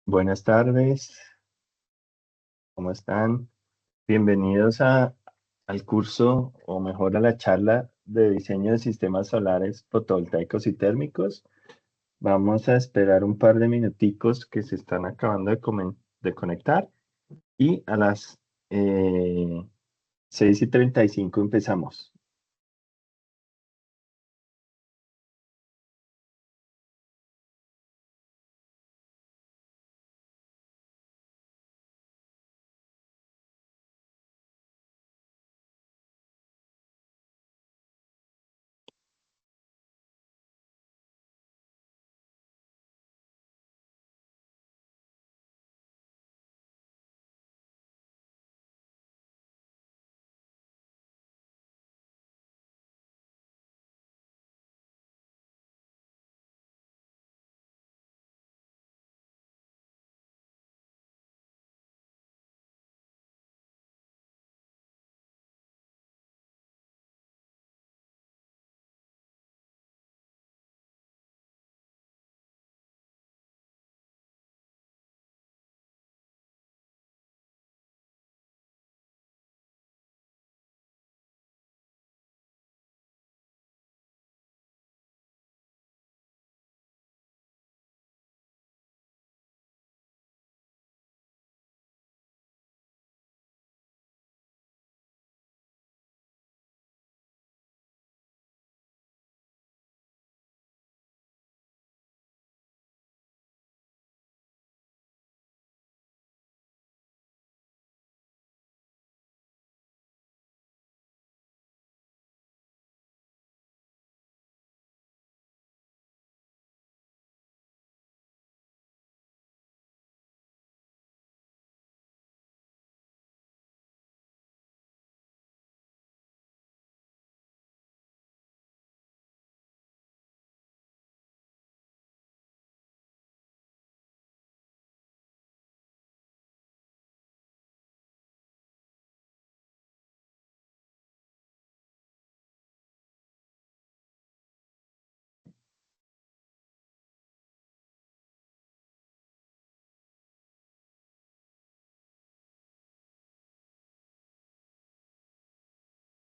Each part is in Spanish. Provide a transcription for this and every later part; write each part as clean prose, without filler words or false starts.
Buenas tardes, ¿cómo están? Bienvenidos al curso, o mejor a la charla de diseño de sistemas solares fotovoltaicos y térmicos. Vamos a esperar un par de minuticos que se están acabando de conectar y a las 6:35 empezamos.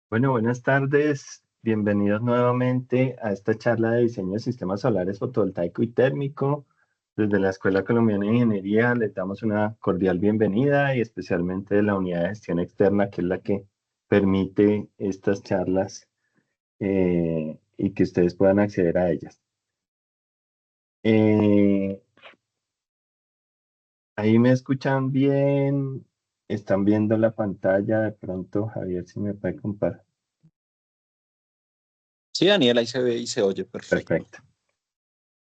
Bueno, buenas tardes. Bienvenidos nuevamente a esta charla de diseño de sistemas solares fotovoltaico y térmico. Desde la Escuela Colombiana de Ingeniería les damos una cordial bienvenida y especialmente de la unidad de gestión externa, que es la que permite estas charlas y que ustedes puedan acceder a ellas. Eh, Ahí me escuchan bien, están viendo la pantalla. De pronto, Javier, si me puede compartir. Sí, Daniel, ahí se ve y se oye perfecto. Perfecto.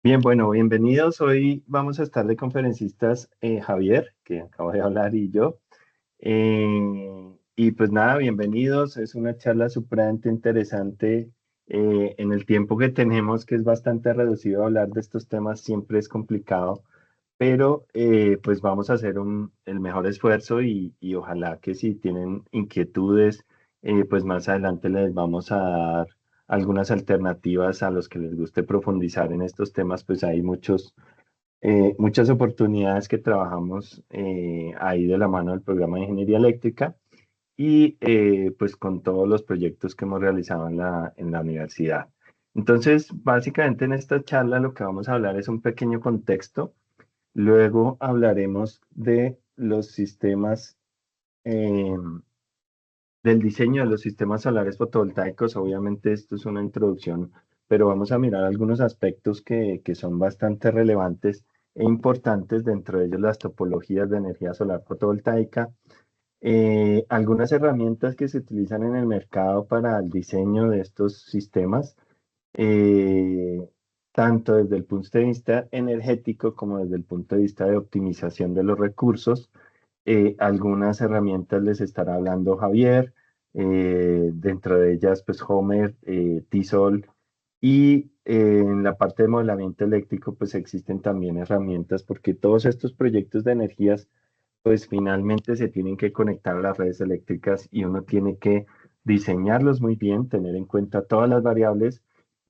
Bien, bueno, bienvenidos. Hoy vamos a estar de conferencistas Javier, que acabo de hablar, y yo. Y pues nada, bienvenidos. Es una charla supremamente interesante. En el tiempo que tenemos, que es bastante reducido, hablar de estos temas siempre es complicado, pero pues vamos a hacer el mejor esfuerzo y ojalá que si tienen inquietudes, pues más adelante les vamos a dar algunas alternativas a los que les guste profundizar en estos temas. Pues hay muchas oportunidades que trabajamos ahí de la mano del programa de ingeniería eléctrica y pues con todos los proyectos que hemos realizado en la universidad. Entonces, básicamente en esta charla lo que vamos a hablar es un pequeño contexto. Luego hablaremos de los sistemas, del diseño de los sistemas solares fotovoltaicos. Obviamente esto es una introducción, pero vamos a mirar algunos aspectos que son bastante relevantes e importantes, dentro de ellos las topologías de energía solar fotovoltaica, algunas herramientas que se utilizan en el mercado para el diseño de estos sistemas, eh, tanto desde el punto de vista energético como desde el punto de vista de optimización de los recursos. Algunas herramientas les estará hablando Javier, dentro de ellas pues Homer, Tisol, y en la parte de modelamiento eléctrico pues existen también herramientas, porque todos estos proyectos de energías pues finalmente se tienen que conectar a las redes eléctricas y uno tiene que diseñarlos muy bien, tener en cuenta todas las variables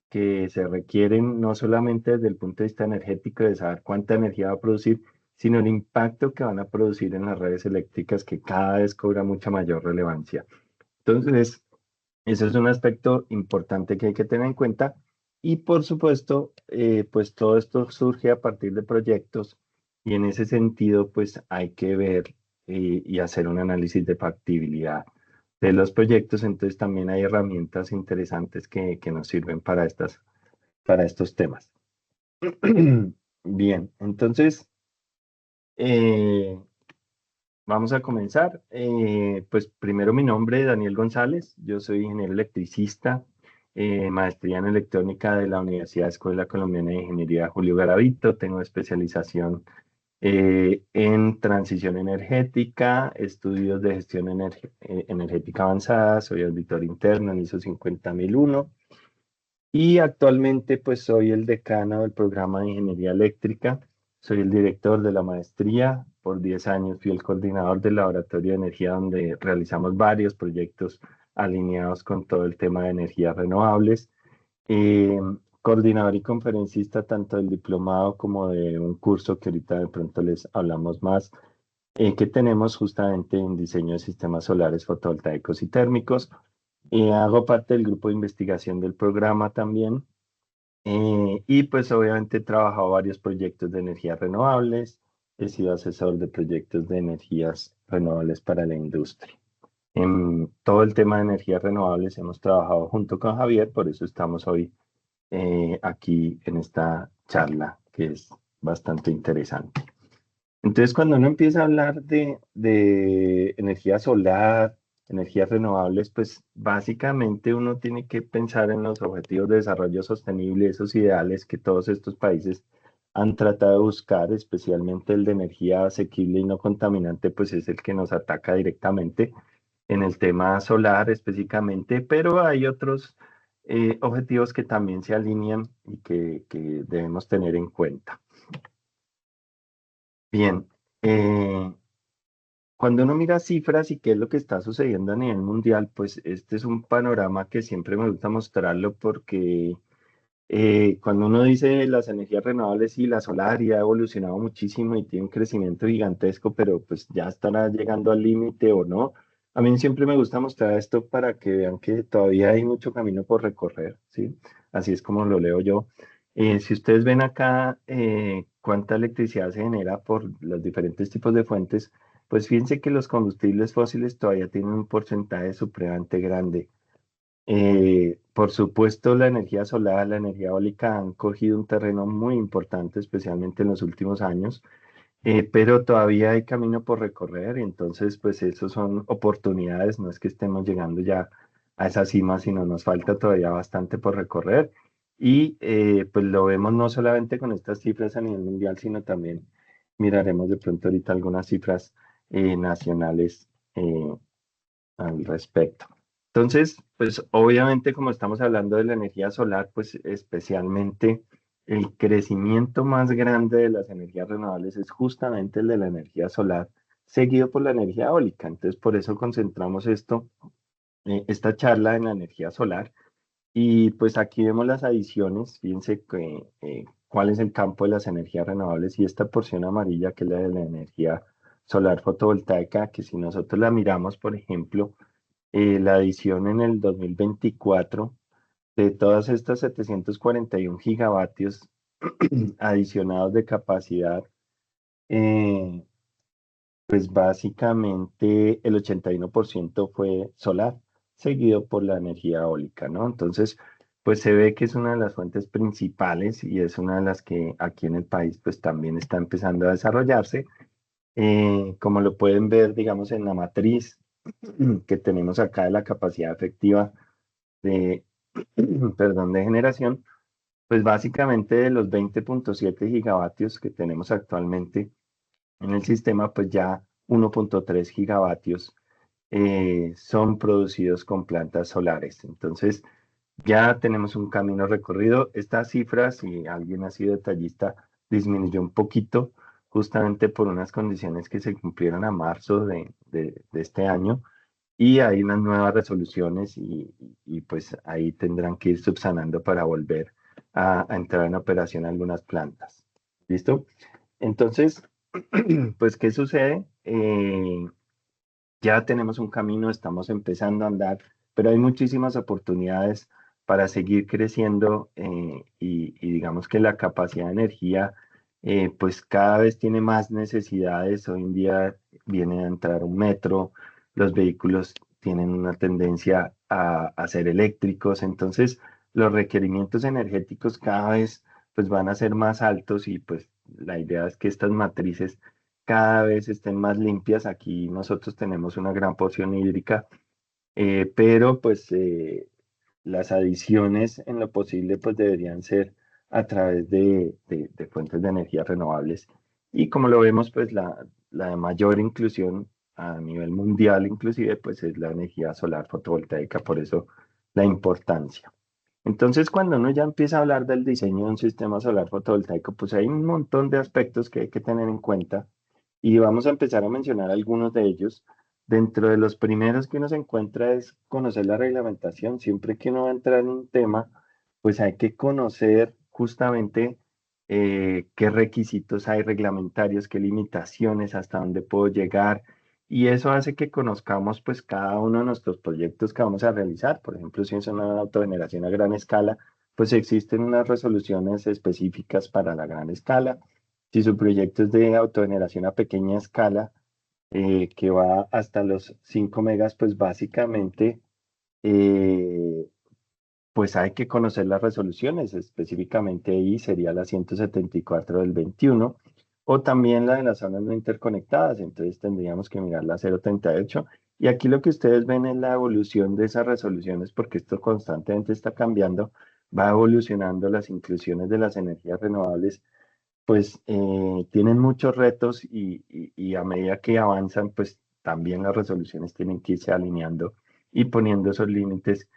que se requieren, no solamente desde el punto de vista energético, de saber cuánta energía va a producir, sino el impacto que van a producir en las redes eléctricas, que cada vez cobra mucha mayor relevancia. Entonces, ese es un aspecto importante que hay que tener en cuenta. Y por supuesto, pues todo esto surge a partir de proyectos y en ese sentido, pues hay que ver y hacer un análisis de factibilidad de los proyectos. Entonces también hay herramientas interesantes que nos sirven para estos temas. Bien, entonces eh, vamos a comenzar. Pues primero mi nombre, Daniel González. Yo soy ingeniero electricista, maestría en electrónica de la Universidad Escuela Colombiana de Ingeniería Julio Garavito. Tengo especialización en transición energética, estudios de gestión energética avanzada. Soy auditor interno en ISO 50001 y actualmente pues soy el decano del programa de ingeniería eléctrica. Soy el director de la maestría. Por 10 años fui el coordinador del laboratorio de energía donde realizamos varios proyectos alineados con todo el tema de energías renovables. Eh, Coordinador y conferencista tanto del diplomado como de un curso que ahorita de pronto les hablamos más, que tenemos justamente en diseño de sistemas solares fotovoltaicos y térmicos. Hago parte del grupo de investigación del programa también. Y pues obviamente he trabajado varios proyectos de energías renovables, he sido asesor de proyectos de energías renovables para la industria. En todo el tema de energías renovables hemos trabajado junto con Javier, por eso estamos hoy aquí en esta charla que es bastante interesante. Entonces, cuando uno empieza a hablar de energía solar, energías renovables, pues básicamente uno tiene que pensar en los objetivos de desarrollo sostenible, esos ideales que todos estos países han tratado de buscar, especialmente el de energía asequible y no contaminante, pues es el que nos ataca directamente en el tema solar específicamente, pero hay otros objetivos que también se alinean y que debemos tener en cuenta. Bien, cuando uno mira cifras y qué es lo que está sucediendo a nivel mundial, pues este es un panorama que siempre me gusta mostrarlo porque cuando uno dice las energías renovables y la solar ya ha evolucionado muchísimo y tiene un crecimiento gigantesco, pero pues ya estará llegando al límite o no. A mí siempre me gusta mostrar esto para que vean que todavía hay mucho camino por recorrer, ¿sí? Así es como lo leo yo. Si ustedes ven acá cuánta electricidad se genera por los diferentes tipos de fuentes, pues fíjense que los combustibles fósiles todavía tienen un porcentaje supremamente grande. Por supuesto, la energía solar, la energía eólica han cogido un terreno muy importante, especialmente en los últimos años, pero todavía hay camino por recorrer y entonces, pues, eso son oportunidades, no es que estemos llegando ya a esa cima, sino nos falta todavía bastante por recorrer y pues lo vemos no solamente con estas cifras a nivel mundial, sino también miraremos de pronto ahorita algunas cifras nacionales al respecto. Entonces, pues obviamente como estamos hablando de la energía solar, pues especialmente el crecimiento más grande de las energías renovables es justamente el de la energía solar, seguido por la energía eólica. Entonces, por eso concentramos esta charla en la energía solar. Y pues aquí vemos las adiciones, fíjense cuál es el campo de las energías renovables y esta porción amarilla que es la de la energía solar fotovoltaica, que si nosotros la miramos, por ejemplo, la adición en el 2024 de todas estas 741 gigavatios adicionados de capacidad, eh, pues básicamente el 81% fue solar, seguido por la energía eólica, ¿no? Entonces, pues se ve que es una de las fuentes principales y es una de las que aquí en el país pues también está empezando a desarrollarse. Como lo pueden ver, digamos, en la matriz que tenemos acá de la capacidad efectiva de, perdón, de generación, pues básicamente de los 20.7 gigavatios que tenemos actualmente en el sistema, pues ya 1.3 gigavatios son producidos con plantas solares. Entonces, ya tenemos un camino recorrido. Estas cifras, si alguien ha sido detallista, disminuyó un poquito justamente por unas condiciones que se cumplieron a marzo de este año y hay unas nuevas resoluciones y pues ahí tendrán que ir subsanando para volver a entrar en operación algunas plantas. ¿Listo? Entonces, Pues, ¿qué sucede? Ya tenemos un camino, estamos empezando a andar, pero hay muchísimas oportunidades para seguir creciendo y digamos que la capacidad de energía pues cada vez tiene más necesidades. Hoy en día viene a entrar un metro, los vehículos tienen una tendencia a ser eléctricos, entonces los requerimientos energéticos cada vez pues van a ser más altos y pues la idea es que estas matrices cada vez estén más limpias. Aquí nosotros tenemos una gran porción hídrica, pero pues las adiciones en lo posible pues deberían ser a través de fuentes de energía renovables. Y como lo vemos, pues la de mayor inclusión a nivel mundial inclusive pues es la energía solar fotovoltaica, por eso la importancia. Entonces, cuando uno ya empieza a hablar del diseño de un sistema solar fotovoltaico, pues hay un montón de aspectos que hay que tener en cuenta y vamos a empezar a mencionar algunos de ellos. Dentro de los primeros que uno se encuentra es conocer la reglamentación. Siempre que uno va a entrar en un tema, pues hay que conocer justamente qué requisitos hay reglamentarios, qué limitaciones, hasta dónde puedo llegar. Y eso hace que conozcamos pues cada uno de nuestros proyectos que vamos a realizar. Por ejemplo, si es una autogeneración a gran escala, pues existen unas resoluciones específicas para la gran escala. Si su proyecto es de autogeneración a pequeña escala, que va hasta los 5 megas, pues básicamente, eh, pues hay que conocer las resoluciones. Específicamente ahí sería la 174 del 21 o también la de las zonas no interconectadas. Entonces tendríamos que mirar la 038. Y aquí lo que ustedes ven es la evolución de esas resoluciones, porque esto constantemente está cambiando, va evolucionando las inclusiones de las energías renovables pues tienen muchos retos y a medida que avanzan, pues también las resoluciones tienen que irse alineando y poniendo esos límites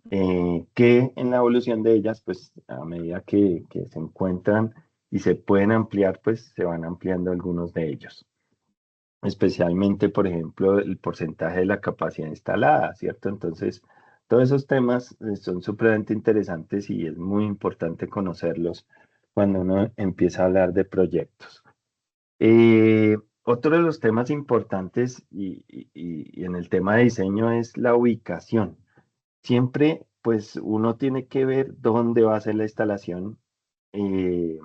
que en la evolución de ellas, pues a medida que se encuentran y se pueden ampliar, pues se van ampliando algunos de ellos. Especialmente, por ejemplo, el porcentaje de la capacidad instalada, ¿cierto? Entonces, todos esos temas son supremamente interesantes y es muy importante conocerlos cuando uno empieza a hablar de proyectos. Otro de los temas importantes y en el tema de diseño es la ubicación. Siempre, pues, uno tiene que ver dónde va a ser la instalación eh,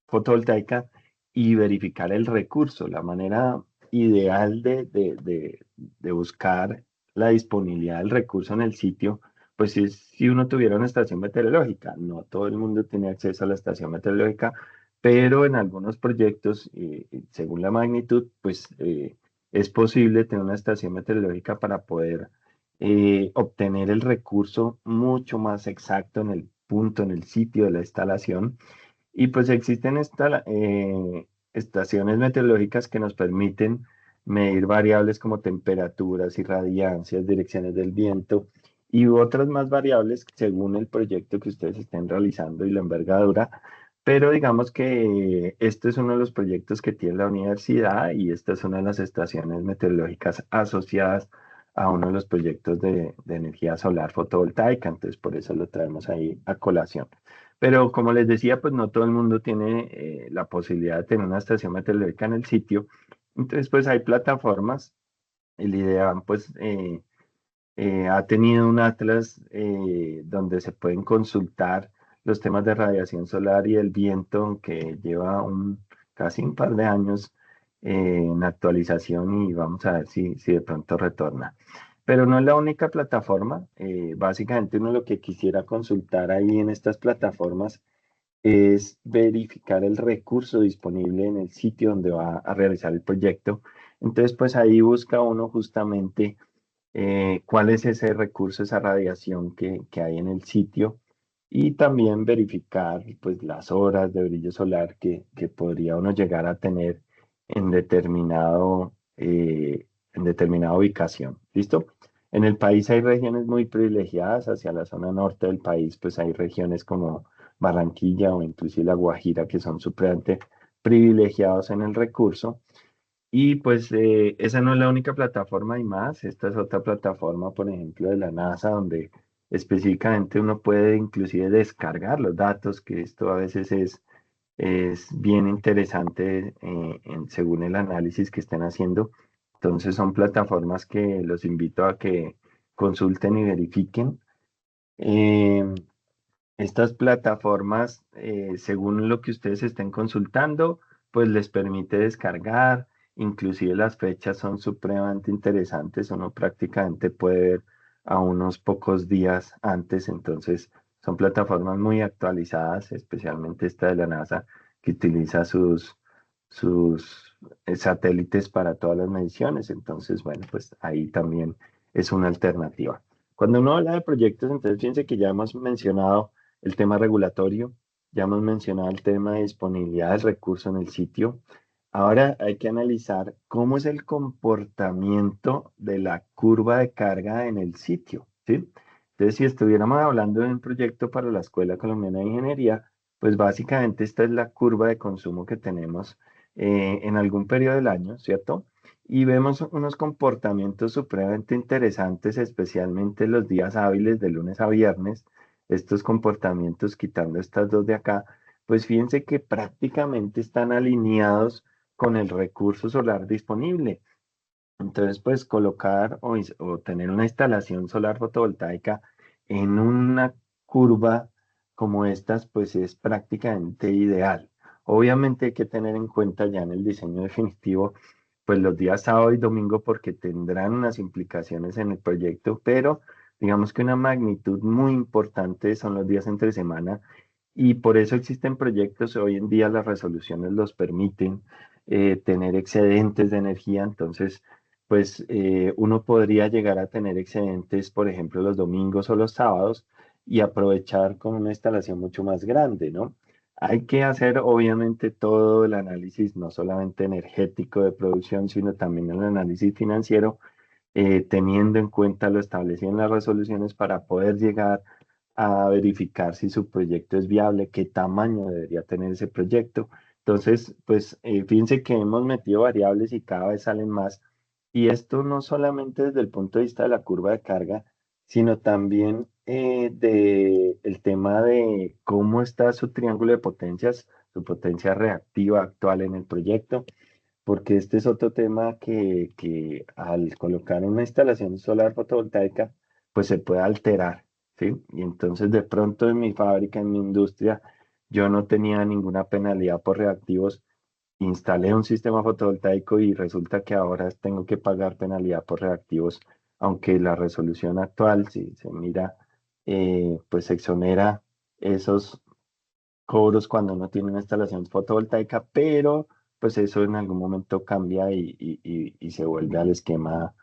fotovoltaica y verificar el recurso. La manera ideal de buscar la disponibilidad del recurso en el sitio, pues es si uno tuviera una estación meteorológica. No todo el mundo tiene acceso a la estación meteorológica, pero en algunos proyectos, según la magnitud, pues es posible tener una estación meteorológica para poder obtener el recurso mucho más exacto en el punto, en el sitio de la instalación. Y pues existen estaciones meteorológicas que nos permiten medir variables como temperaturas, irradiancias, direcciones del viento y otras más variables según el proyecto que ustedes estén realizando y la envergadura. Pero digamos que este es uno de los proyectos que tiene la universidad y esta es una de las estaciones meteorológicas asociadas a uno de los proyectos de energía solar fotovoltaica. Entonces, por eso lo traemos ahí a colación. Pero como les decía, pues no todo el mundo tiene la posibilidad de tener una estación meteorológica en el sitio. Entonces, pues hay plataformas. El IDEAM, pues, ha tenido un atlas donde se pueden consultar los temas de radiación solar y el viento, que lleva casi un par de años en actualización y vamos a ver si de pronto retorna. Pero no es la única plataforma. Básicamente uno lo que quisiera consultar ahí en estas plataformas es verificar el recurso disponible en el sitio donde va a realizar el proyecto. Entonces, pues ahí busca uno justamente cuál es ese recurso, esa radiación que hay en el sitio y también verificar pues las horas de brillo solar que podría uno llegar a tener en en determinada ubicación. ¿Listo? En el país hay regiones muy privilegiadas. Hacia la zona norte del país pues hay regiones como Barranquilla o inclusive La Guajira que son supremamente privilegiados en el recurso. Y pues esa no es la única plataforma, hay más. Esta es otra plataforma, por ejemplo, de la NASA, donde específicamente uno puede inclusive descargar los datos, que esto a veces es es bien interesante según el análisis que estén haciendo. Entonces son plataformas que los invito a que consulten y verifiquen. Eh, Estas plataformas, según lo que ustedes estén consultando, pues les permite descargar, inclusive las fechas son supremamente interesantes, uno prácticamente puede ver a unos pocos días antes, entonces son plataformas muy actualizadas, especialmente esta de la NASA, que utiliza sus satélites para todas las mediciones, entonces bueno, pues ahí también es una alternativa. Cuando uno habla de proyectos, entonces fíjense que ya hemos mencionado el tema regulatorio, ya hemos mencionado el tema de disponibilidad del recurso en el sitio. Ahora hay que analizar cómo es el comportamiento de la curva de carga en el sitio, ¿sí? Entonces, si estuviéramos hablando de un proyecto para la Escuela Colombiana de Ingeniería, pues básicamente esta es la curva de consumo que tenemos en algún periodo del año, ¿cierto? Y vemos unos comportamientos supremamente interesantes, especialmente los días hábiles de lunes a viernes, estos comportamientos, quitando estas dos de acá, pues fíjense que prácticamente están alineados con el recurso solar disponible. Entonces, pues colocar o tener una instalación solar fotovoltaica en una curva como estas, pues es prácticamente ideal. Obviamente hay que tener en cuenta ya en el diseño definitivo, pues los días sábado y domingo porque tendrán unas implicaciones en el proyecto, pero digamos que una magnitud muy importante son los días entre semana y por eso existen proyectos, hoy en día las resoluciones los permiten tener excedentes de energía, entonces pues uno podría llegar a tener excedentes, por ejemplo, los domingos o los sábados y aprovechar con una instalación mucho más grande, ¿no? Hay que hacer obviamente todo el análisis, no solamente energético de producción, sino también el análisis financiero, teniendo en cuenta lo establecido en las resoluciones para poder llegar a verificar si su proyecto es viable, qué tamaño debería tener ese proyecto. Entonces, pues fíjense que hemos metido variables y cada vez salen más. Y esto no solamente desde el punto de vista de la curva de carga, sino también de el tema de cómo está su triángulo de potencias, su potencia reactiva actual en el proyecto, porque este es otro tema que al colocar una instalación solar fotovoltaica, pues se puede alterar, ¿sí? Y entonces de pronto en mi fábrica, en mi industria, yo no tenía ninguna penalidad por reactivos, instalé un sistema fotovoltaico y resulta que ahora tengo que pagar penalidad por reactivos, aunque la resolución actual, si se mira, pues exonera esos cobros cuando uno tiene una instalación fotovoltaica, pero pues eso en algún momento cambia y se vuelve al esquema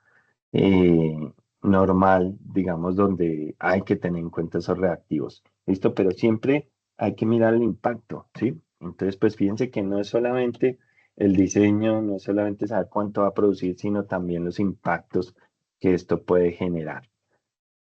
normal, digamos, donde hay que tener en cuenta esos reactivos. ¿Listo? Pero siempre hay que mirar el impacto, ¿sí? Entonces, pues fíjense que no es solamente el diseño, no es solamente saber cuánto va a producir, sino también los impactos que esto puede generar.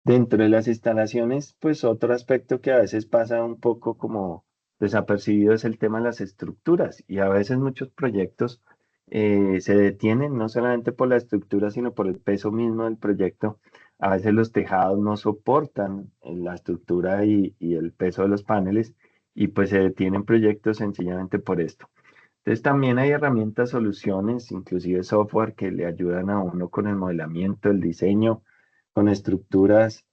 Dentro de las instalaciones, pues otro aspecto que a veces pasa un poco como desapercibido es el tema de las estructuras y a veces muchos proyectos se detienen no solamente por la estructura, sino por el peso mismo del proyecto. A veces los tejados no soportan la estructura y el peso de los paneles y pues se detienen proyectos sencillamente por esto. Entonces también hay herramientas, soluciones, inclusive software que le ayudan a uno con el modelamiento, el diseño, con estructuras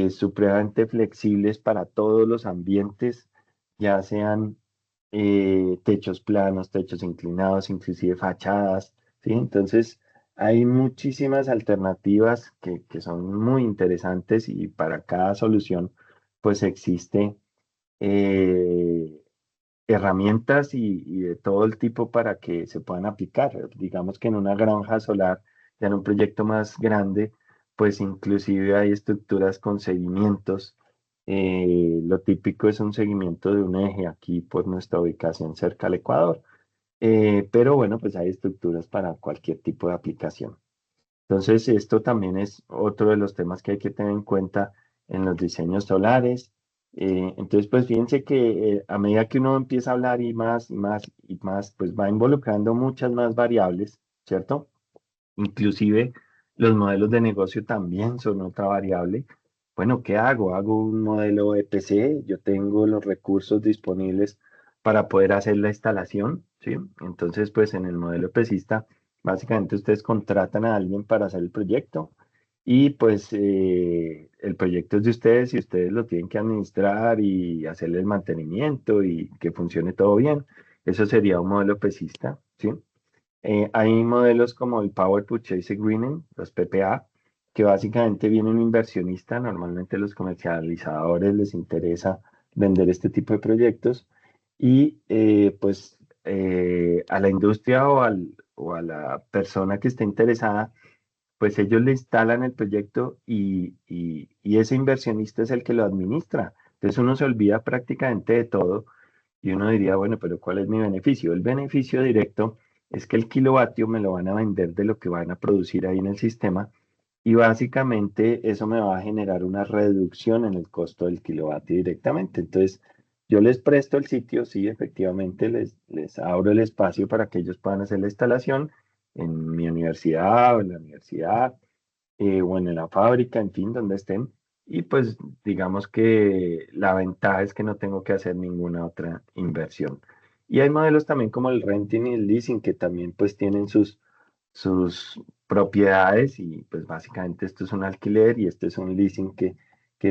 supremamente flexibles para todos los ambientes, ya sean techos planos, techos inclinados, inclusive fachadas, ¿sí? Entonces hay muchísimas alternativas que son muy interesantes y para cada solución pues existe eh, herramientas y de todo el tipo para que se puedan aplicar. Digamos que en una granja solar, ya en un proyecto más grande, pues inclusive hay estructuras con seguimientos. Lo típico es un seguimiento de un eje aquí por nuestra ubicación cerca al Ecuador. Pero bueno, pues hay estructuras para cualquier tipo de aplicación. Entonces, esto también es otro de los temas que hay que tener en cuenta en los diseños solares. Entonces, pues fíjense que a medida que uno empieza a hablar y más y más y más, pues va involucrando muchas más variables, ¿cierto? Inclusive los modelos de negocio también son otra variable. Bueno, ¿qué hago? Hago un modelo EPC, yo tengo los recursos disponibles para poder hacer la instalación, ¿sí? Entonces, pues en el modelo pesista, básicamente ustedes contratan a alguien para hacer el proyecto y pues el proyecto es de ustedes y ustedes lo tienen que administrar y hacerle el mantenimiento y que funcione todo bien. Eso sería un modelo pesista, ¿sí? Hay modelos como el Power Purchase Agreement, los PPA, que básicamente viene un inversionista, normalmente los comercializadores les interesa vender este tipo de proyectos y pues a la industria o a la persona que esté interesada, pues ellos le instalan el proyecto y ese inversionista es el que lo administra. Entonces uno se olvida prácticamente de todo y uno diría, bueno, pero ¿cuál es mi beneficio? El beneficio directo es que el kilovatio me lo van a vender de lo que van a producir ahí en el sistema y básicamente eso me va a generar una reducción en el costo del kilovatio directamente. Entonces, yo les presto el sitio, sí, efectivamente, les abro el espacio para que ellos puedan hacer la instalación en mi universidad o en la universidad o en la fábrica, en fin, donde estén. Y pues digamos que la ventaja es que no tengo que hacer ninguna otra inversión. Y hay modelos también como el renting y el leasing que también pues tienen sus propiedades y pues básicamente esto es un alquiler y este es un leasing que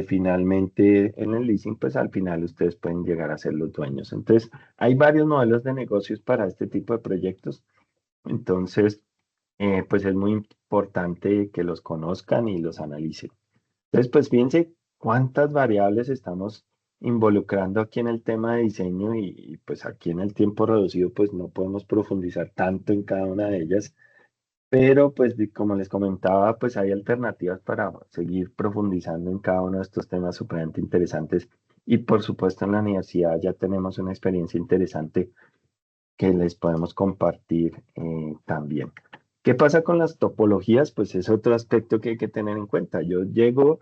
finalmente en el leasing pues al final ustedes pueden llegar a ser los dueños. Entonces hay varios modelos de negocios para este tipo de proyectos. Entonces pues es muy importante que los conozcan y los analicen. Entonces, pues fíjense cuántas variables estamos involucrando aquí en el tema de diseño pues aquí en el tiempo reducido pues no podemos profundizar tanto en cada una de ellas, pero pues como les comentaba pues hay alternativas para seguir profundizando en cada uno de estos temas supremamente interesantes y por supuesto en la universidad ya tenemos una experiencia interesante que les podemos compartir también. ¿Qué pasa con las topologías? Pues es otro aspecto que hay que tener en cuenta. Yo llego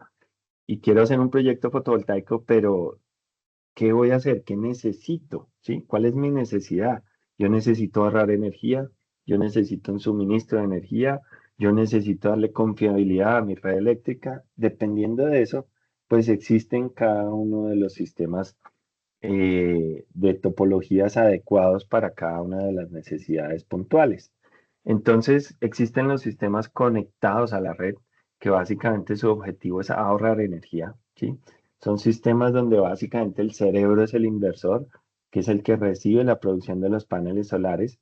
y quiero hacer un proyecto fotovoltaico, pero ¿qué voy a hacer? ¿Qué necesito? ¿Sí? ¿Cuál es mi necesidad? Yo necesito ahorrar energía, yo necesito un suministro de energía, yo necesito darle confiabilidad a mi red eléctrica. Dependiendo de eso, pues existen cada uno de los sistemas de topologías adecuados para cada una de las necesidades puntuales. Entonces, existen los sistemas conectados a la red, que básicamente su objetivo es ahorrar energía, ¿sí? Son sistemas donde básicamente el cerebro es el inversor, que es el que recibe la producción de los paneles solares.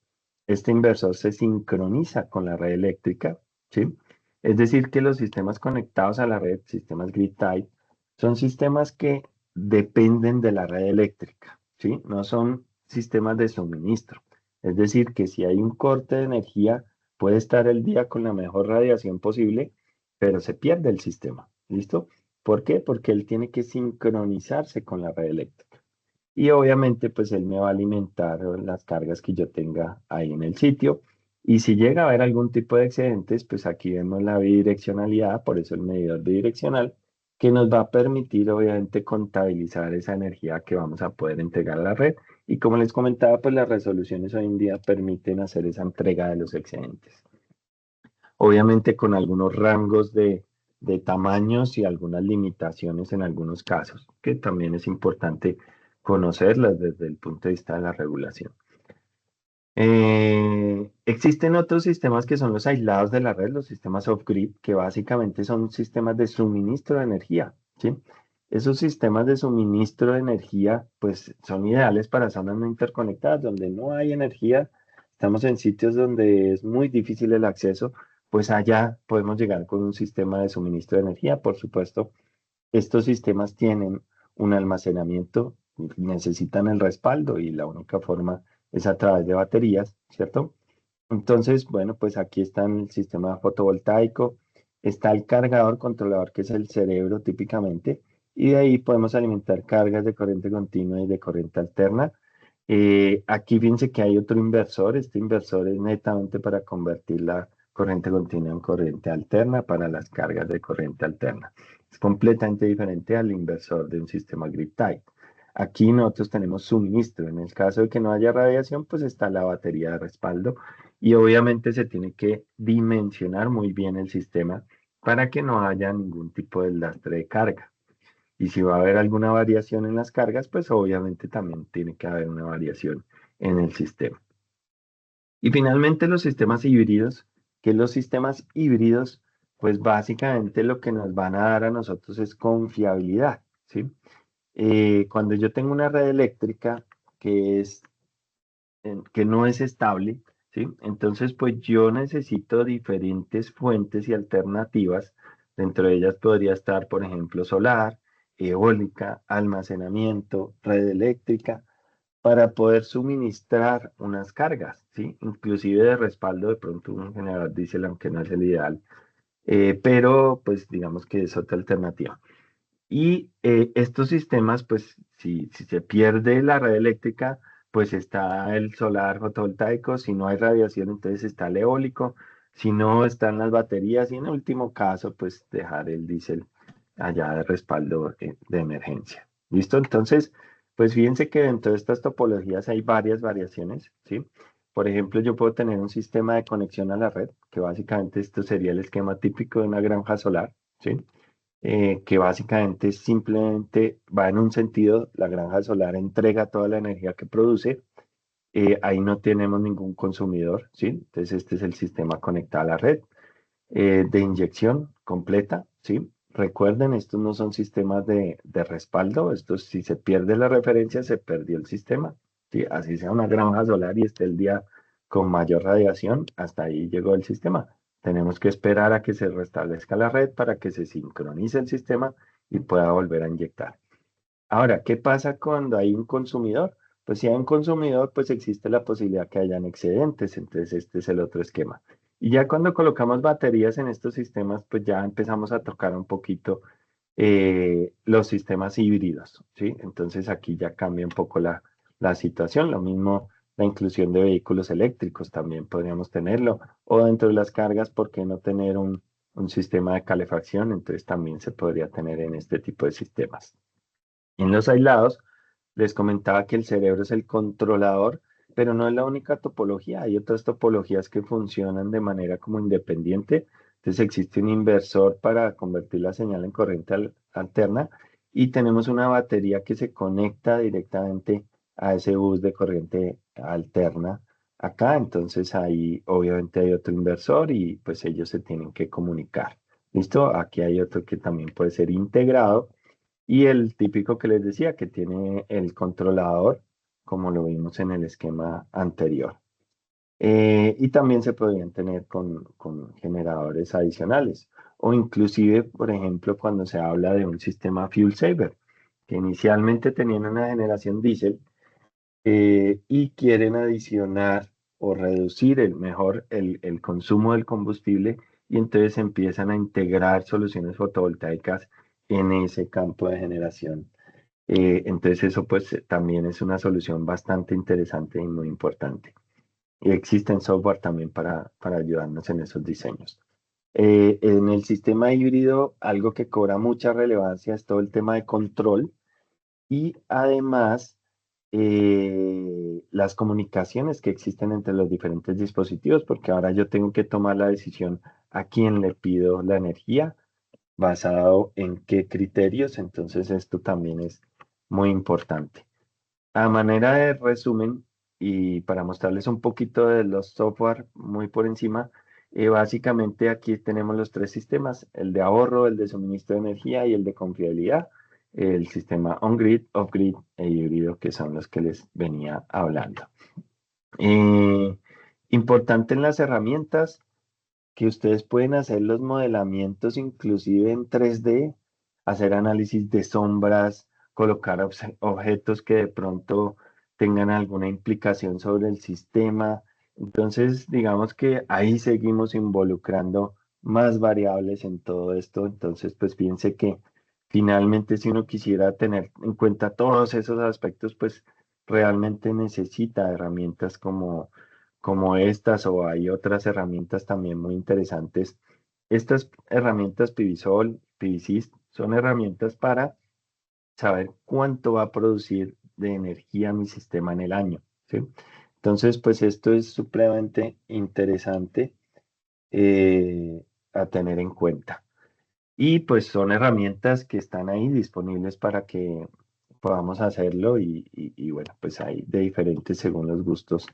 Este inversor se sincroniza con la red eléctrica, ¿sí? Es decir, que los sistemas conectados a la red, sistemas grid-tied, son sistemas que dependen de la red eléctrica, ¿sí? No son sistemas de suministro. Es decir, que si hay un corte de energía, puede estar el día con la mejor radiación posible, pero se pierde el sistema. ¿Listo? ¿Por qué? Porque él tiene que sincronizarse con la red eléctrica. Y obviamente, pues él me va a alimentar las cargas que yo tenga ahí en el sitio. Y si llega a haber algún tipo de excedentes, pues aquí vemos la bidireccionalidad, por eso el medidor bidireccional, que nos va a permitir obviamente contabilizar esa energía que vamos a poder entregar a la red. Y como les comentaba, pues las resoluciones hoy en día permiten hacer esa entrega de los excedentes. Obviamente con algunos rangos de tamaños y algunas limitaciones en algunos casos, que también es importante conocerlas desde el punto de vista de la regulación. Existen otros sistemas que son los aislados de la red, los sistemas off-grid, que básicamente son sistemas de suministro de energía, ¿sí? Esos sistemas de suministro de energía, pues son ideales para zonas no interconectadas, donde no hay energía, estamos en sitios donde es muy difícil el acceso, pues allá podemos llegar con un sistema de suministro de energía, por supuesto. Estos sistemas tienen un almacenamiento, necesitan el respaldo y la única forma es a través de baterías, ¿cierto? Entonces, bueno, pues aquí está el sistema fotovoltaico, está el cargador controlador, que es el cerebro típicamente, y de ahí podemos alimentar cargas de corriente continua y de corriente alterna. Aquí fíjense que hay otro inversor, este inversor es netamente para convertir la corriente continua en corriente alterna para las cargas de corriente alterna. Es completamente diferente al inversor de un sistema grid-tied. Aquí nosotros tenemos suministro. En el caso de que no haya radiación, pues está la batería de respaldo y obviamente se tiene que dimensionar muy bien el sistema para que no haya ningún tipo de lastre de carga. Y si va a haber alguna variación en las cargas, pues obviamente también tiene que haber una variación en el sistema. Y finalmente los sistemas híbridos, que los sistemas híbridos, pues básicamente lo que nos van a dar a nosotros es confiabilidad, ¿sí? Cuando yo tengo una red eléctrica que que no es estable, ¿sí? Entonces, pues yo necesito diferentes fuentes y alternativas. Dentro de ellas podría estar, por ejemplo, solar, eólica, almacenamiento, red eléctrica, para poder suministrar unas cargas, ¿sí? Inclusive de respaldo, de pronto un generador diésel, aunque no es el ideal, pero pues digamos que es otra alternativa. Y estos sistemas, pues si se pierde la red eléctrica, pues está el solar fotovoltaico, si no hay radiación, entonces está el eólico, si no están las baterías y en último caso, pues dejar el diésel allá de respaldo de emergencia. ¿Listo? Entonces, pues fíjense que dentro de estas topologías hay varias variaciones, ¿sí? Por ejemplo, yo puedo tener un sistema de conexión a la red, que básicamente esto sería el esquema típico de una granja solar, ¿sí? Que básicamente simplemente va en un sentido, la granja solar entrega toda la energía que produce, ahí no tenemos ningún consumidor, ¿sí? Entonces este es el sistema conectado a la red de inyección completa, ¿sí? Recuerden, estos no son sistemas de respaldo, estos si se pierde la referencia, se perdió el sistema, ¿sí? Así sea una granja solar y esté el día con mayor radiación, hasta ahí llegó el sistema. Tenemos que esperar a que se restablezca la red para que se sincronice el sistema y pueda volver a inyectar. Ahora, ¿qué pasa cuando hay un consumidor? Pues si hay un consumidor, pues existe la posibilidad que hayan excedentes, entonces este es el otro esquema. Y ya cuando colocamos baterías en estos sistemas, pues ya empezamos a tocar un poquito los sistemas híbridos, ¿sí? Entonces aquí ya cambia un poco la situación. Lo mismo la inclusión de vehículos eléctricos también podríamos tenerlo. O dentro de las cargas, ¿por qué no tener un sistema de calefacción? Entonces también se podría tener en este tipo de sistemas. En los aislados, les comentaba que el cerebro es el controlador, pero no es la única topología. Hay otras topologías que funcionan de manera como independiente. Entonces existe un inversor para convertir la señal en corriente alterna y tenemos una batería que se conecta directamente a ese bus de corriente alterna acá. Entonces ahí obviamente hay otro inversor y pues ellos se tienen que comunicar. ¿Listo? Aquí hay otro que también puede ser integrado y el típico que les decía, que tiene el controlador, como lo vimos en el esquema anterior. Y también se podrían tener con generadores adicionales. O inclusive, por ejemplo, cuando se habla de un sistema fuel saver, que inicialmente tenían una generación diésel y quieren adicionar o reducir el consumo del combustible y entonces empiezan a integrar soluciones fotovoltaicas en ese campo de generación. Entonces eso pues también es una solución bastante interesante y muy importante. Y existen software también para ayudarnos en esos diseños. En el sistema híbrido, algo que cobra mucha relevancia es todo el tema de control y además las comunicaciones que existen entre los diferentes dispositivos, porque ahora yo tengo que tomar la decisión a quién le pido la energía, basado en qué criterios, entonces esto también es muy importante. A manera de resumen, y para mostrarles un poquito de los software muy por encima, básicamente aquí tenemos los tres sistemas, el de ahorro, el de suministro de energía y el de confiabilidad, el sistema on-grid, off-grid e híbrido, que son los que les venía hablando. Eh, Importante en las herramientas, que ustedes pueden hacer los modelamientos inclusive en 3D, hacer análisis de sombras, colocar objetos que de pronto tengan alguna implicación sobre el sistema. Entonces, digamos que ahí seguimos involucrando más variables en todo esto. Entonces, pues piense que finalmente si uno quisiera tener en cuenta todos esos aspectos, pues realmente necesita herramientas como estas o hay otras herramientas también muy interesantes. Estas herramientas Pivisol, Pivisys, son herramientas para saber cuánto va a producir de energía mi sistema en el año, ¿sí? Entonces, pues esto es supremamente interesante a tener en cuenta. Y pues son herramientas que están ahí disponibles para que podamos hacerlo y bueno, pues hay de diferentes según los gustos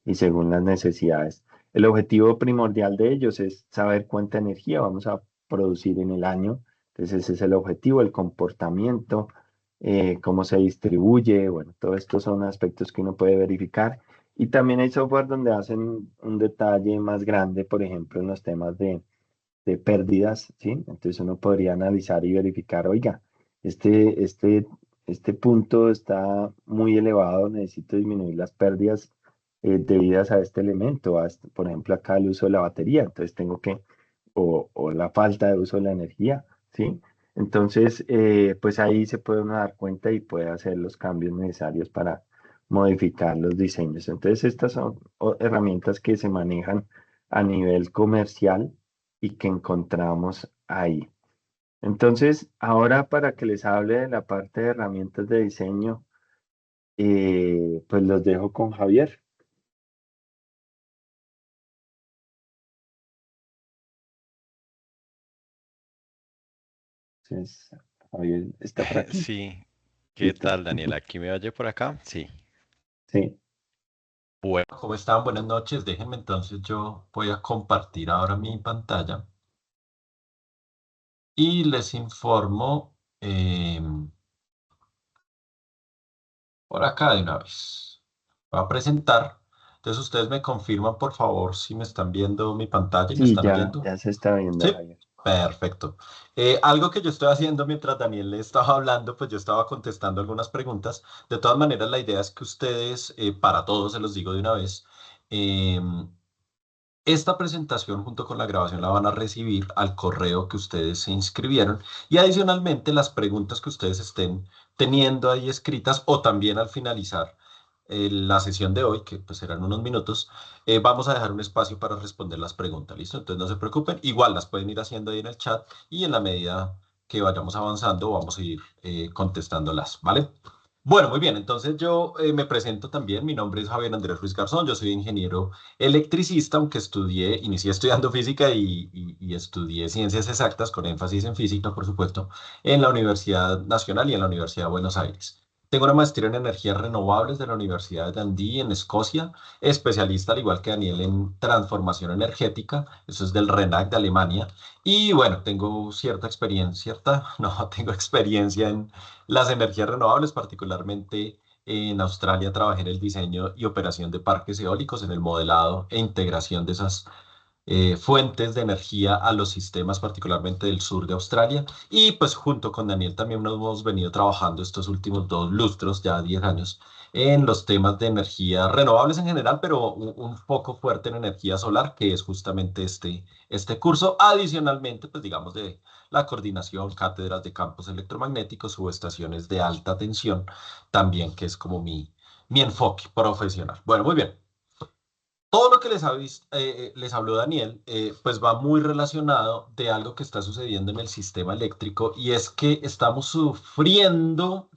y según las necesidades. El objetivo primordial de ellos es saber cuánta energía vamos a producir en el año. Entonces ese es el objetivo, el comportamiento, cómo se distribuye, bueno, todo esto son aspectos que uno puede verificar. Y también hay software donde hacen un detalle más grande, por ejemplo, en los temas de pérdidas, ¿sí? Entonces uno podría analizar y verificar, oiga, este, este, este punto está muy elevado, necesito disminuir las pérdidas debidas a este elemento, por ejemplo, acá el uso de la batería, entonces tengo que, o la falta de uso de la energía, ¿sí? Entonces, pues ahí se puede uno dar cuenta y puede hacer los cambios necesarios para modificar los diseños. Entonces, estas son herramientas que se manejan a nivel comercial y que encontramos ahí. Entonces, ahora para que les hable de la parte de herramientas de diseño, pues los dejo con Javier. Entonces, Javier está por aquí. Sí, ¿qué Listo. tal, Daniel? ¿Aquí me oye por acá? Sí. Sí. Bueno, ¿cómo están? Buenas noches. Déjenme entonces, yo voy a compartir ahora mi pantalla y les informo por acá de una vez. Voy a presentar. Entonces ustedes me confirman, por favor, si me están viendo mi pantalla y me Sí, están oyendo. ya se está viendo, Sí, Javier. perfecto. Algo que yo estoy haciendo mientras Daniel le estaba hablando, pues yo estaba contestando algunas preguntas. De todas maneras, la idea es que ustedes, para todos, se los digo de una vez, em, esta presentación junto con la grabación la van a recibir al correo que ustedes se inscribieron y adicionalmente las preguntas que ustedes estén teniendo ahí escritas o también al finalizar la sesión de hoy, que pues serán unos minutos, vamos a dejar un espacio para responder las preguntas, ¿listo? Entonces no se preocupen, igual las pueden ir haciendo ahí en el chat y en la medida que vayamos avanzando vamos a ir contestándolas, ¿vale? Bueno, muy bien, entonces yo me presento también, mi nombre es Javier Andrés Ruiz Garzón, yo soy ingeniero electricista, aunque inicié estudiando física y estudié ciencias exactas con énfasis en física, por supuesto, en la Universidad Nacional y en la Universidad de Buenos Aires. Tengo una maestría en energías renovables de la Universidad de Dundee en Escocia, especialista al igual que Daniel en transformación energética, eso es del RENAC de Alemania. Y bueno, tengo no, tengo experiencia en las energías renovables, particularmente en Australia trabajé en el diseño y operación de parques eólicos, en el modelado e integración de esas fuentes de energía a los sistemas, particularmente del sur de Australia. Y pues junto con Daniel también nos hemos venido trabajando estos últimos 2 lustros, ya 10 años, en los temas de energía renovables en general, pero un foco fuerte en energía solar, que es justamente este curso. Adicionalmente, pues digamos de la coordinación, cátedras de campos electromagnéticos, subestaciones de alta tensión, también que es como mi enfoque profesional. Bueno, muy bien. Todo lo que les habló Daniel, pues va muy relacionado de algo que está sucediendo en el sistema eléctrico y es que estamos sufriendo,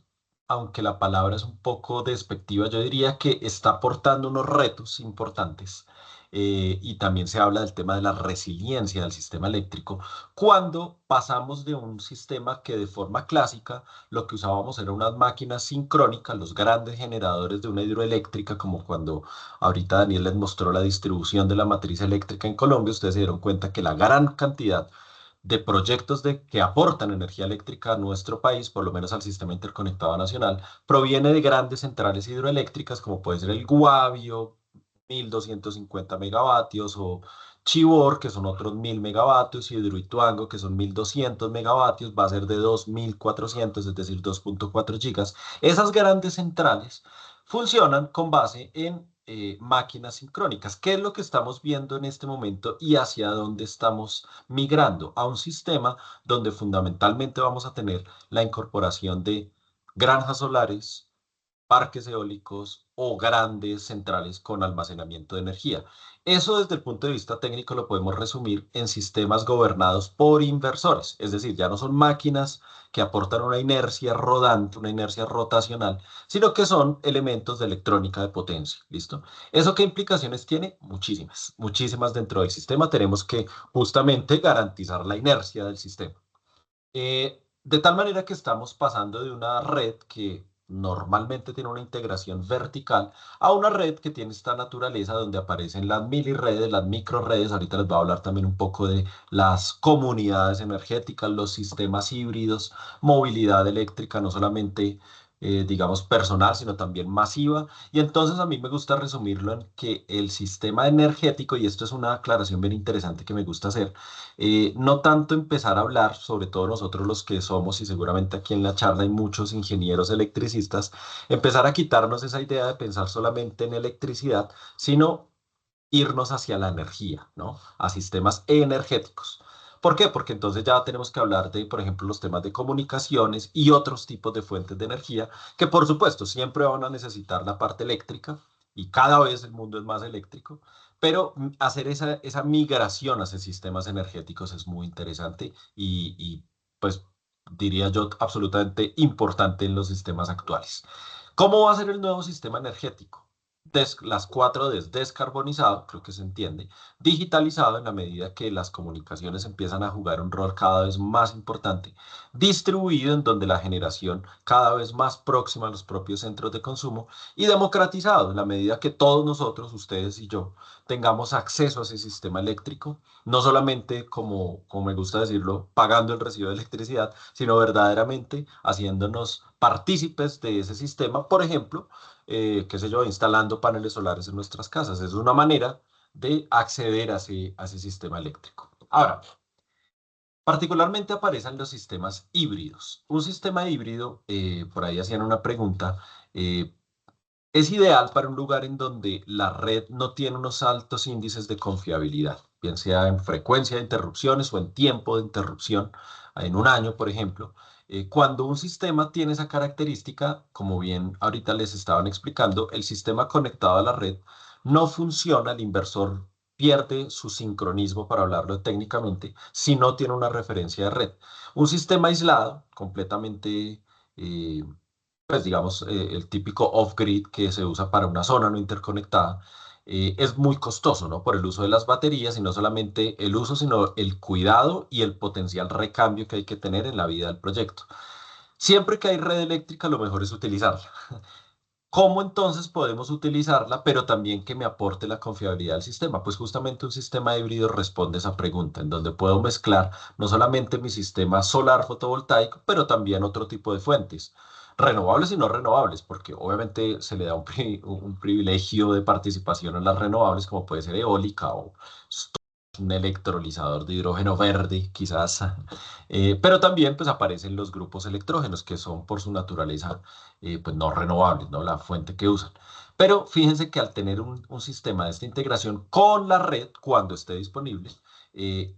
aunque la palabra es un poco despectiva, yo diría que está aportando unos retos importantes. Y también se habla del tema de la resiliencia del sistema eléctrico, cuando pasamos de un sistema que de forma clásica lo que usábamos eran unas máquinas sincrónicas, los grandes generadores de una hidroeléctrica, como cuando ahorita Daniel les mostró la distribución de la matriz eléctrica en Colombia, ustedes se dieron cuenta que la gran cantidad de proyectos que aportan energía eléctrica a nuestro país, por lo menos al sistema interconectado nacional, proviene de grandes centrales hidroeléctricas como puede ser el Guavio, 1250 megavatios, o Chivor, que son otros 1000 megavatios, y Hidroituango, que son 1200 megavatios, va a ser de 2400, es decir, 2.4 gigas. Esas grandes centrales funcionan con base en máquinas sincrónicas. ¿Qué es lo que estamos viendo en este momento y hacia dónde estamos migrando? A un sistema donde fundamentalmente vamos a tener la incorporación de granjas solares, parques eólicos o grandes centrales con almacenamiento de energía. Eso desde el punto de vista técnico lo podemos resumir en sistemas gobernados por inversores, es decir, ya no son máquinas que aportan una inercia rodante, una inercia rotacional, sino que son elementos de electrónica de potencia. ¿Listo? ¿Eso qué implicaciones tiene? Muchísimas, muchísimas dentro del sistema. Tenemos que justamente garantizar la inercia del sistema. De tal manera que estamos pasando de una red que normalmente tiene una integración vertical a una red que tiene esta naturaleza donde aparecen las miliredes, las microredes. Ahorita les voy a hablar también un poco de las comunidades energéticas, los sistemas híbridos, movilidad eléctrica, no solamente, digamos, personal, sino también masiva. Y entonces a mí me gusta resumirlo en que el sistema energético, y esto es una aclaración bien interesante que me gusta hacer, no tanto empezar a hablar, sobre todo nosotros los que somos, y seguramente aquí en la charla hay muchos ingenieros electricistas, empezar a quitarnos esa idea de pensar solamente en electricidad, sino irnos hacia la energía, ¿no? A sistemas energéticos. ¿Por qué? Porque entonces ya tenemos que hablar de, por ejemplo, los temas de comunicaciones y otros tipos de fuentes de energía que, por supuesto, siempre van a necesitar la parte eléctrica y cada vez el mundo es más eléctrico, pero hacer esa migración hacia sistemas energéticos es muy interesante pues, diría yo, absolutamente importante en los sistemas actuales. ¿Cómo va a ser el nuevo sistema energético? Las 4Ds: descarbonizado, creo que se entiende; digitalizado, en la medida que las comunicaciones empiezan a jugar un rol cada vez más importante; distribuido, en donde la generación cada vez más próxima a los propios centros de consumo; y democratizado, en la medida que todos nosotros, ustedes y yo, tengamos acceso a ese sistema eléctrico, no solamente, como me gusta decirlo, pagando el recibo de electricidad, sino verdaderamente haciéndonos partícipes de ese sistema, por ejemplo, qué sé yo, instalando paneles solares en nuestras casas. Es una manera de acceder a ese sistema eléctrico. Ahora, particularmente aparecen los sistemas híbridos. Un sistema híbrido, por ahí hacían una pregunta, eh, es ideal para un lugar en donde la red no tiene unos altos índices de confiabilidad, bien sea en frecuencia de interrupciones o en tiempo de interrupción, en un año, por ejemplo. Cuando un sistema tiene esa característica, como bien ahorita les estaban explicando, el sistema conectado a la red no funciona, el inversor pierde su sincronismo, para hablarlo técnicamente, si no tiene una referencia de red. Un sistema aislado, completamente pues digamos, el típico off-grid que se usa para una zona no interconectada, es muy costoso, ¿no? Por el uso de las baterías, y no solamente el uso, sino el cuidado y el potencial recambio que hay que tener en la vida del proyecto. Siempre que hay red eléctrica, lo mejor es utilizarla. ¿Cómo entonces podemos utilizarla, pero también que me aporte la confiabilidad del sistema? Pues justamente un sistema híbrido responde a esa pregunta, en donde puedo mezclar no solamente mi sistema solar fotovoltaico, pero también otro tipo de fuentes, renovables y no renovables, porque obviamente se le da un privilegio de participación en las renovables, como puede ser eólica o un electrolizador de hidrógeno verde, quizás. Pero también pues aparecen los grupos electrógenos, que son por su naturaleza pues no renovables, ¿no? La fuente que usan. Pero fíjense que al tener un sistema de esta integración con la red, cuando esté disponible,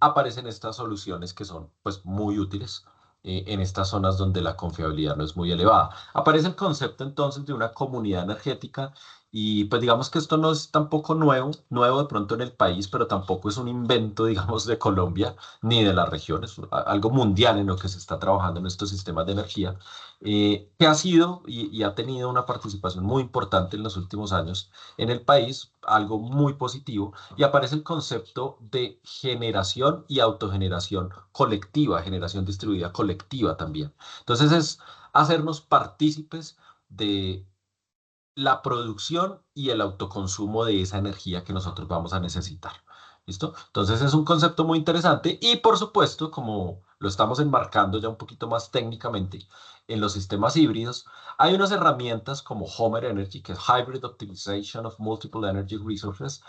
aparecen estas soluciones que son pues muy útiles en estas zonas donde la confiabilidad no es muy elevada. Aparece el concepto entonces de una comunidad energética, y pues digamos que esto no es tampoco nuevo de pronto en el país, pero tampoco es un invento, digamos, de Colombia ni de las regiones, algo mundial en lo que se está trabajando en estos sistemas de energía, que ha sido y ha tenido una participación muy importante en los últimos años en el país, algo muy positivo, y aparece el concepto de generación y autogeneración colectiva, generación distribuida colectiva también. Entonces es hacernos partícipes de la producción y el autoconsumo de esa energía que nosotros vamos a necesitar. ¿Listo? Entonces es un concepto muy interesante, y por supuesto, como lo estamos enmarcando ya un poquito más técnicamente en los sistemas híbridos, hay unas herramientas como Homer Energy, que es Hybrid Optimization of Multiple Energy Resources,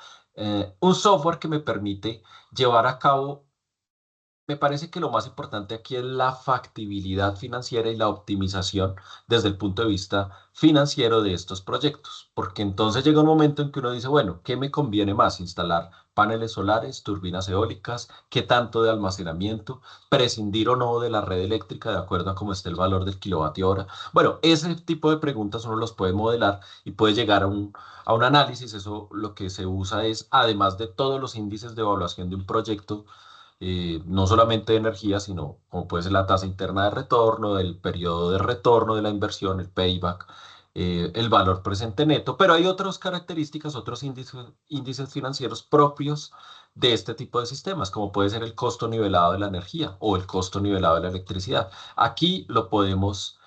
un software que me permite llevar a cabo. Me parece que lo más importante aquí es la factibilidad financiera y la optimización desde el punto de vista financiero de estos proyectos, porque entonces llega un momento en que uno dice, bueno, ¿qué me conviene más? ¿Instalar paneles solares, turbinas eólicas? ¿Qué tanto de almacenamiento? ¿Prescindir o no de la red eléctrica de acuerdo a cómo esté el valor del kilovatio hora? Bueno, ese tipo de preguntas uno los puede modelar y puede llegar a un análisis. Eso lo que se usa es, además de todos los índices de evaluación de un proyecto, no solamente de energía, sino como puede ser la tasa interna de retorno, el periodo de retorno de la inversión, el payback, el valor presente neto, pero hay otras características, otros índices financieros propios de este tipo de sistemas, como puede ser el costo nivelado de la energía o el costo nivelado de la electricidad. Aquí lo podemos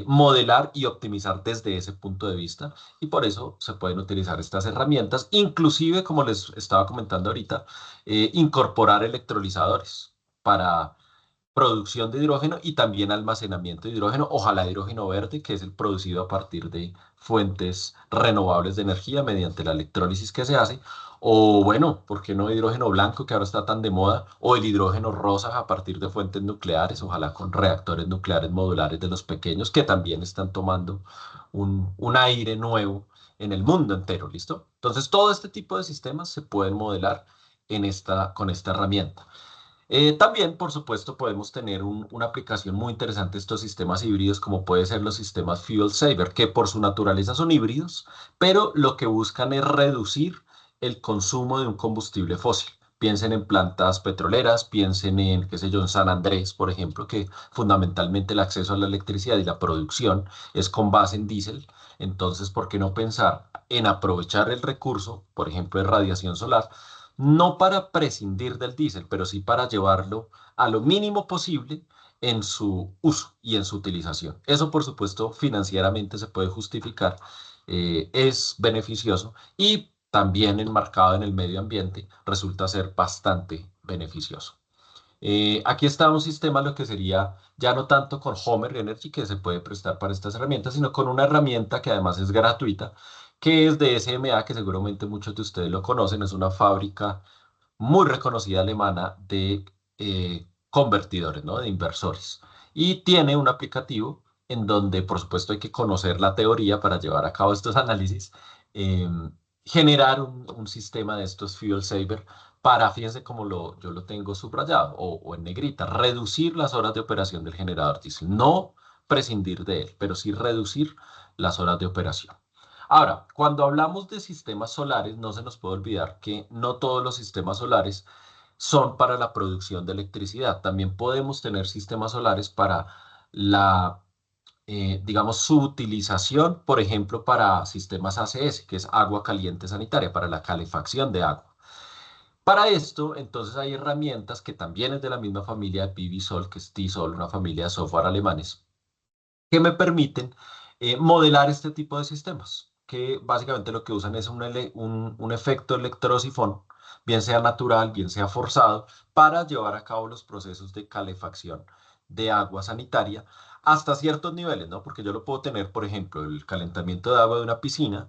modelar y optimizar desde ese punto de vista y por eso se pueden utilizar estas herramientas, inclusive, como les estaba comentando ahorita, incorporar electrolizadores para producción de hidrógeno y también almacenamiento de hidrógeno, ojalá hidrógeno verde, que es el producido a partir de fuentes renovables de energía mediante la electrólisis que se hace, o bueno, ¿por qué no hidrógeno blanco que ahora está tan de moda? O el hidrógeno rosa a partir de fuentes nucleares, ojalá con reactores nucleares modulares de los pequeños que también están tomando un aire nuevo en el mundo entero, ¿listo? Entonces, todo este tipo de sistemas se pueden modelar con esta herramienta. También, por supuesto, podemos tener una aplicación muy interesante de estos sistemas híbridos, como puede ser los sistemas Fuel Saver, que por su naturaleza son híbridos, pero lo que buscan es reducir el consumo de un combustible fósil. Piensen en plantas petroleras, piensen en, qué sé yo, en San Andrés, por ejemplo, que fundamentalmente el acceso a la electricidad y la producción es con base en diésel. Entonces, ¿por qué no pensar en aprovechar el recurso, por ejemplo, de radiación solar? No para prescindir del diésel, pero sí para llevarlo a lo mínimo posible en su uso y en su utilización. Eso, por supuesto, financieramente se puede justificar, es beneficioso y también enmarcado en el medio ambiente resulta ser bastante beneficioso. Aquí está un sistema, lo que sería ya no tanto con Homer Energy, que se puede prestar para estas herramientas, sino con una herramienta que además es gratuita, que es de SMA, que seguramente muchos de ustedes lo conocen, es una fábrica muy reconocida alemana de convertidores, ¿no? De inversores. Y tiene un aplicativo en donde, por supuesto, hay que conocer la teoría para llevar a cabo estos análisis, generar un sistema de estos Fuel Saver para, fíjense cómo yo lo tengo subrayado o en negrita, reducir las horas de operación del generador diésel, no prescindir de él, pero sí reducir las horas de operación. Ahora, cuando hablamos de sistemas solares, no se nos puede olvidar que no todos los sistemas solares son para la producción de electricidad. También podemos tener sistemas solares para la, digamos, su utilización, por ejemplo, para sistemas ACS, que es agua caliente sanitaria, para la calefacción de agua. Para esto, entonces hay herramientas que también es de la misma familia de PVSol, que es TSOL, una familia de software alemanes, que me permiten modelar este tipo de sistemas, que básicamente lo que usan es un efecto electrosifón, bien sea natural, bien sea forzado, para llevar a cabo los procesos de calefacción de agua sanitaria hasta ciertos niveles, ¿no? Porque yo lo puedo tener, por ejemplo, el calentamiento de agua de una piscina,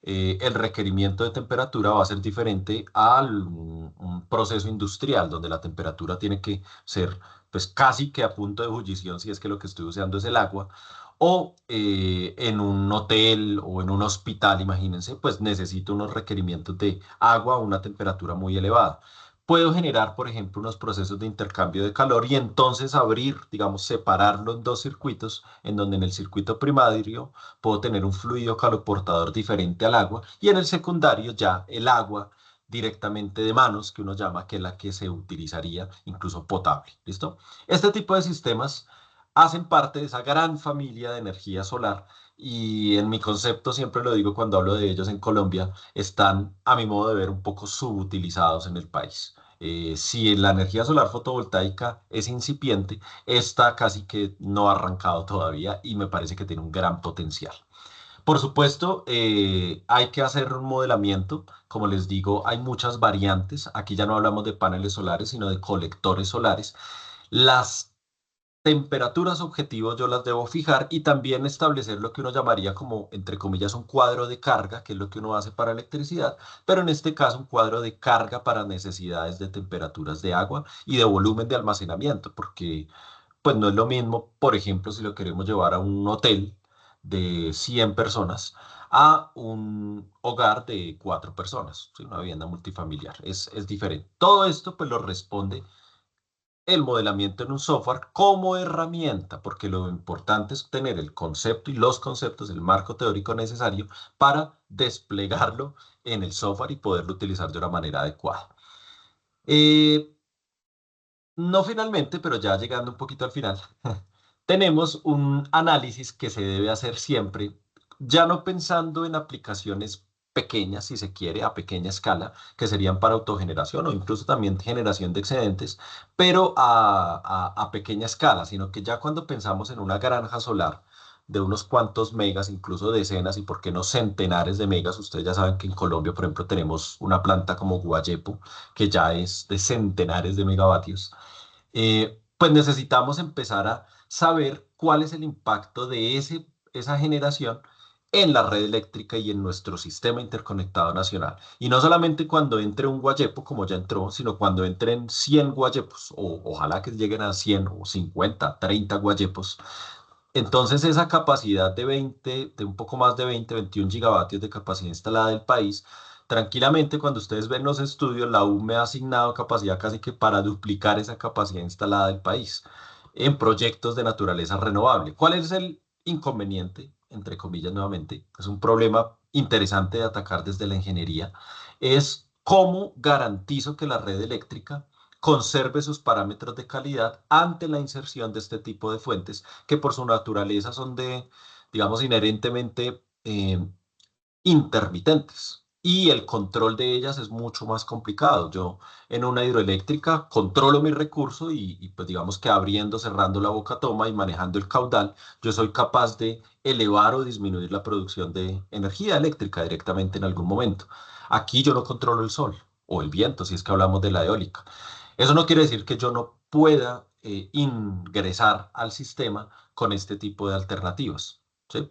el requerimiento de temperatura va a ser diferente al un proceso industrial, donde la temperatura tiene que ser pues casi que a punto de ebullición si es que lo que estoy usando es el agua, o en un hotel o en un hospital, imagínense, pues necesito unos requerimientos de agua a una temperatura muy elevada. Puedo generar, por ejemplo, unos procesos de intercambio de calor y entonces abrir, digamos, separarlo en dos circuitos, en donde en el circuito primario puedo tener un fluido caloportador diferente al agua y en el secundario ya el agua directamente de manos, que uno llama, que es la que se utilizaría incluso potable. ¿Listo? Este tipo de sistemas hacen parte de esa gran familia de energía solar y en mi concepto, siempre lo digo cuando hablo de ellos en Colombia, están a mi modo de ver un poco subutilizados en el país. Si la energía solar fotovoltaica es incipiente, esta casi que no ha arrancado todavía y me parece que tiene un gran potencial. Por supuesto, hay que hacer un modelamiento. Como les digo, hay muchas variantes. Aquí ya no hablamos de paneles solares, sino de colectores solares. Las temperaturas objetivos yo las debo fijar y también establecer lo que uno llamaría como, entre comillas, un cuadro de carga, que es lo que uno hace para electricidad, pero en este caso un cuadro de carga para necesidades de temperaturas de agua y de volumen de almacenamiento, porque pues no es lo mismo, por ejemplo, si lo queremos llevar a un hotel de 100 personas a un hogar de 4 personas, ¿sí? Una vivienda multifamiliar, es diferente. Todo esto pues lo responde el modelamiento en un software como herramienta, porque lo importante es tener el concepto y los conceptos, el marco teórico necesario para desplegarlo en el software y poderlo utilizar de una manera adecuada. Eh, no finalmente, pero ya llegando un poquito al final, tenemos un análisis que se debe hacer siempre ya no pensando en aplicaciones pequeñas, si se quiere, a pequeña escala, que serían para autogeneración o incluso también generación de excedentes, pero a pequeña escala, sino que ya cuando pensamos en una granja solar de unos cuantos megas, incluso decenas y por qué no centenares de megas, ustedes ya saben que en Colombia, por ejemplo, tenemos una planta como Guayepo, que ya es de centenares de megavatios, pues necesitamos empezar a saber cuál es el impacto de esa generación en la red eléctrica y en nuestro sistema interconectado nacional. Y no solamente cuando entre un guayepo, como ya entró, sino cuando entren 100 guayepos, o ojalá que lleguen a 100 o 50, 30 guayepos. Entonces esa capacidad de 20, de un poco más de 20, 21 gigavatios de capacidad instalada del país, tranquilamente cuando ustedes ven los estudios, la U me ha asignado capacidad casi que para duplicar esa capacidad instalada del país en proyectos de naturaleza renovable. ¿Cuál es el inconveniente? Entre comillas nuevamente, es un problema interesante de atacar desde la ingeniería, es cómo garantizo que la red eléctrica conserve sus parámetros de calidad ante la inserción de este tipo de fuentes que por su naturaleza son digamos, inherentemente intermitentes. Y el control de ellas es mucho más complicado. Yo en una hidroeléctrica controlo mi recurso pues digamos que abriendo, cerrando la boca toma y manejando el caudal, yo soy capaz de elevar o disminuir la producción de energía eléctrica directamente en algún momento. Aquí yo no controlo el sol o el viento, si es que hablamos de la eólica. Eso no quiere decir que yo no pueda ingresar al sistema con este tipo de alternativas, ¿sí?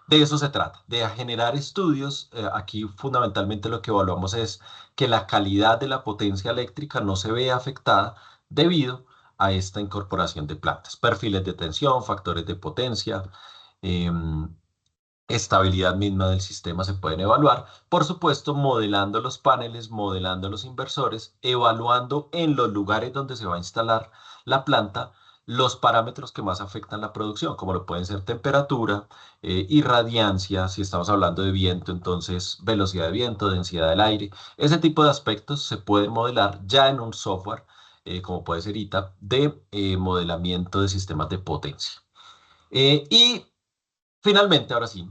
De eso se trata, de generar estudios. Aquí fundamentalmente lo que evaluamos es que la calidad de la potencia eléctrica no se vea afectada debido a esta incorporación de plantas. Perfiles de tensión, factores de potencia, em, estabilidad misma del sistema se pueden evaluar. Por supuesto, modelando los paneles, modelando los inversores, evaluando en los lugares donde se va a instalar la planta los parámetros que más afectan la producción, como lo pueden ser temperatura, irradiancia, si estamos hablando de viento, entonces velocidad de viento, densidad del aire. Ese tipo de aspectos se pueden modelar ya en un software, como puede ser ITA, de modelamiento de sistemas de potencia. Y finalmente, ahora sí,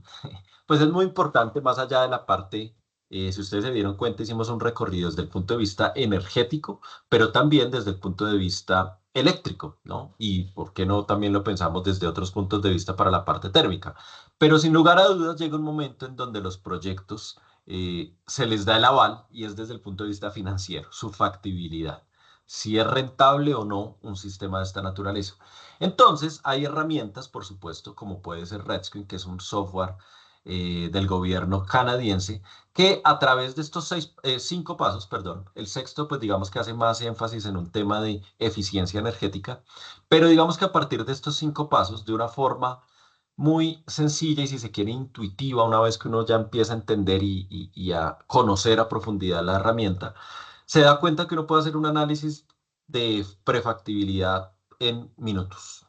pues es muy importante, más allá de la parte, si ustedes se dieron cuenta, hicimos un recorrido desde el punto de vista energético, pero también desde el punto de vista eléctrico, ¿no? Y por qué no también lo pensamos desde otros puntos de vista para la parte térmica. Pero sin lugar a dudas llega un momento en donde los proyectos se les da el aval y es desde el punto de vista financiero, su factibilidad, si es rentable o no un sistema de esta naturaleza. Entonces, hay herramientas, por supuesto, como puede ser Redscreen, que es un software del gobierno canadiense, que a través de estos 5 pasos, perdón, el sexto, pues digamos que hace más énfasis en un tema de eficiencia energética, pero digamos que a partir de estos 5 pasos, de una forma muy sencilla y si se quiere intuitiva, una vez que uno ya empieza a entender y a conocer a profundidad la herramienta, se da cuenta que uno puede hacer un análisis de prefactibilidad en minutos,